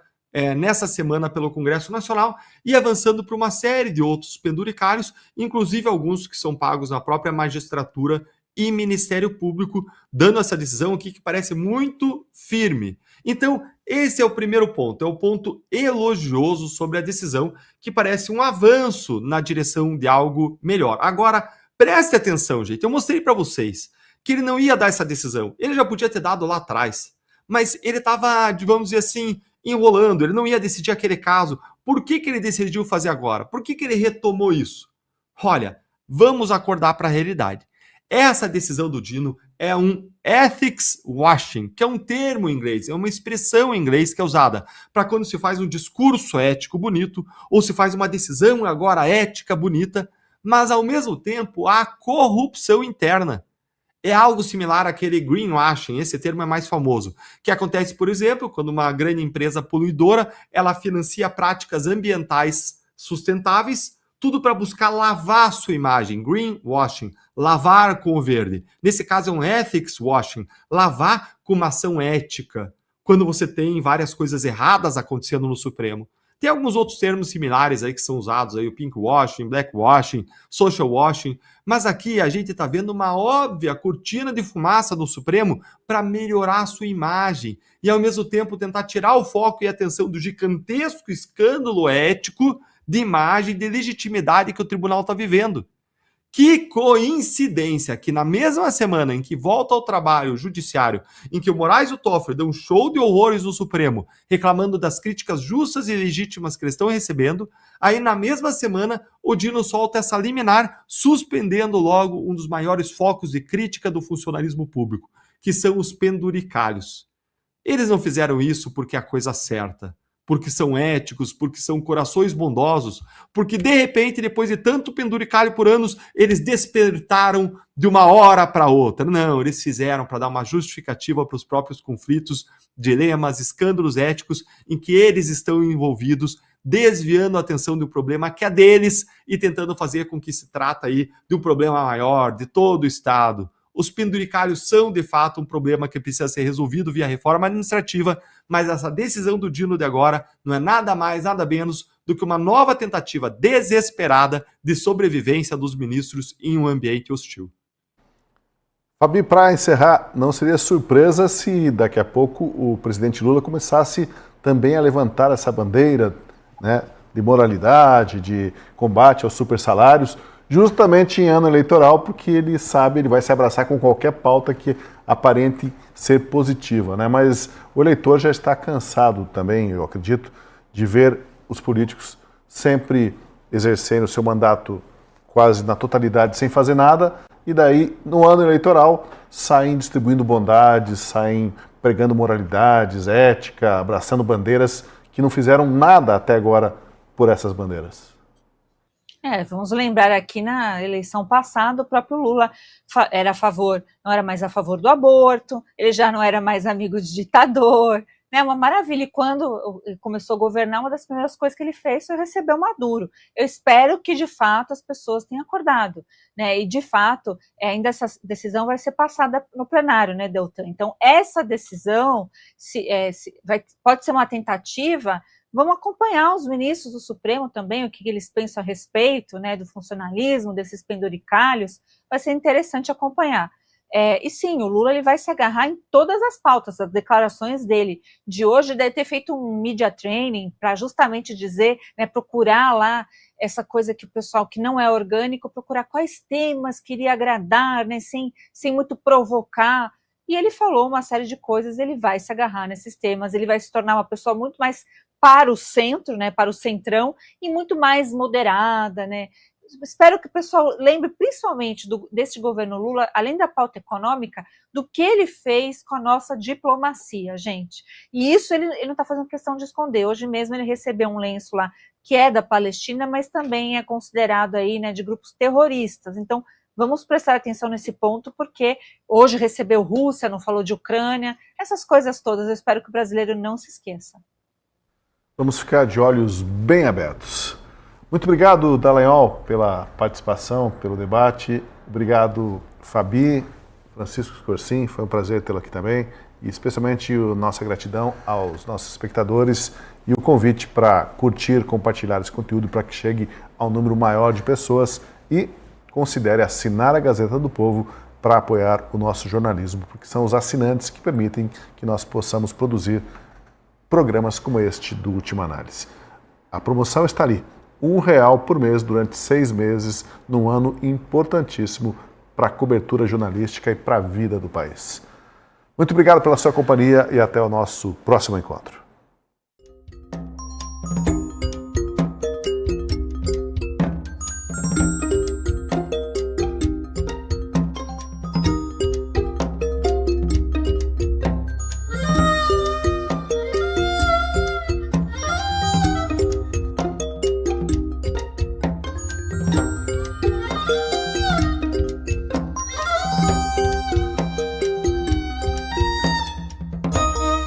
nessa semana pelo Congresso Nacional, e avançando para uma série de outros penduricários, inclusive alguns que são pagos na própria magistratura e Ministério Público, dando essa decisão aqui que parece muito firme. Então, esse é o primeiro ponto, é o ponto elogioso sobre a decisão, que parece um avanço na direção de algo melhor. Agora, preste atenção, gente, eu mostrei para vocês que ele não ia dar essa decisão. Ele já podia ter dado lá atrás, mas ele estava, vamos dizer assim, enrolando, ele não ia decidir aquele caso. Por que ele decidiu fazer agora? Por que ele retomou isso? Olha, vamos acordar para a realidade. Essa decisão do Dino é um ethics washing, que é um termo em inglês, é uma expressão em inglês que é usada para quando se faz um discurso ético bonito, ou se faz uma decisão agora ética bonita, mas ao mesmo tempo há corrupção interna. É algo similar àquele greenwashing, esse termo é mais famoso, que acontece, por exemplo, quando uma grande empresa poluidora, ela financia práticas ambientais sustentáveis, tudo para buscar lavar a sua imagem, greenwashing, lavar com o verde. Nesse caso é um ethics washing, lavar com uma ação ética, quando você tem várias coisas erradas acontecendo no Supremo. Tem alguns outros termos similares aí que são usados, aí, o pink washing, black washing, social washing, mas aqui a gente está vendo uma óbvia cortina de fumaça do Supremo para melhorar a sua imagem e, ao mesmo tempo, tentar tirar o foco e a atenção do gigantesco escândalo ético de imagem, de legitimidade que o tribunal está vivendo. Que coincidência que na mesma semana em que volta ao trabalho judiciário, em que o Moraes e o Toffoli dão um show de horrores no Supremo, reclamando das críticas justas e legítimas que eles estão recebendo, aí na mesma semana o Dino solta essa liminar, suspendendo logo um dos maiores focos de crítica do funcionalismo público, que são os penduricários. Eles não fizeram isso porque é a coisa certa, porque são éticos, porque são corações bondosos, porque de repente, depois de tanto penduricalho por anos, eles despertaram de uma hora para outra. Não, eles fizeram para dar uma justificativa para os próprios conflitos, dilemas, escândalos éticos em que eles estão envolvidos, desviando a atenção de um problema que é deles e tentando fazer com que se trata aí de um problema maior, de todo o Estado. Os penduricários são, de fato, um problema que precisa ser resolvido via reforma administrativa, mas essa decisão do Dino de agora não é nada mais, nada menos do que uma nova tentativa desesperada de sobrevivência dos ministros em um ambiente hostil. Fabi, para encerrar, não seria surpresa se daqui a pouco o presidente Lula começasse também a levantar essa bandeira, né, de moralidade, de combate aos supersalários, justamente em ano eleitoral, porque ele sabe, ele vai se abraçar com qualquer pauta que aparente ser positiva, né? Mas o eleitor já está cansado também, eu acredito, de ver os políticos sempre exercendo o seu mandato quase na totalidade sem fazer nada, e daí, no ano eleitoral, saem distribuindo bondades, saem pregando moralidades, ética, abraçando bandeiras que não fizeram nada até agora por essas bandeiras. Vamos lembrar aqui na eleição passada, o próprio Lula era a favor, não era mais a favor do aborto, ele já não era mais amigo de ditador, né? Uma maravilha. E quando ele começou a governar, uma das primeiras coisas que ele fez foi receber o Maduro. Eu espero que, de fato, as pessoas tenham acordado, né? E, de fato, ainda essa decisão vai ser passada no plenário, né, Deltan? Então, essa decisão pode ser uma tentativa. Vamos acompanhar os ministros do Supremo também, o que eles pensam a respeito, né, do funcionalismo, desses penduricalhos. Vai ser interessante acompanhar. E sim, o Lula ele vai se agarrar em todas as pautas, as declarações dele de hoje, deve ter feito um media training para justamente dizer, né, procurar lá essa coisa que o pessoal que não é orgânico, procurar quais temas queria agradar, né, sem muito provocar. E ele falou uma série de coisas, ele vai se agarrar nesses temas, ele vai se tornar uma pessoa muito mais para o centro, né, para o centrão, e muito mais moderada, né, espero que o pessoal lembre principalmente deste governo Lula, além da pauta econômica, do que ele fez com a nossa diplomacia, gente. E isso ele não está fazendo questão de esconder. Hoje mesmo ele recebeu um lenço lá que é da Palestina, mas também é considerado aí, né, de grupos terroristas. Então, vamos prestar atenção nesse ponto, porque hoje recebeu Rússia, não falou de Ucrânia, essas coisas todas. Eu espero que o brasileiro não se esqueça. Vamos ficar de olhos bem abertos. Muito obrigado, Dallagnol, pela participação, pelo debate. Obrigado, Fabi, Francisco Scorsin, foi um prazer tê-lo aqui também. E especialmente nossa gratidão aos nossos espectadores e o convite para curtir, compartilhar esse conteúdo para que chegue ao número maior de pessoas e considere assinar a Gazeta do Povo para apoiar o nosso jornalismo, porque são os assinantes que permitem que nós possamos produzir programas como este do Última Análise. A promoção está ali, R$1 por mês durante 6 meses, num ano importantíssimo para a cobertura jornalística e para a vida do país. Muito obrigado pela sua companhia e até o nosso próximo encontro.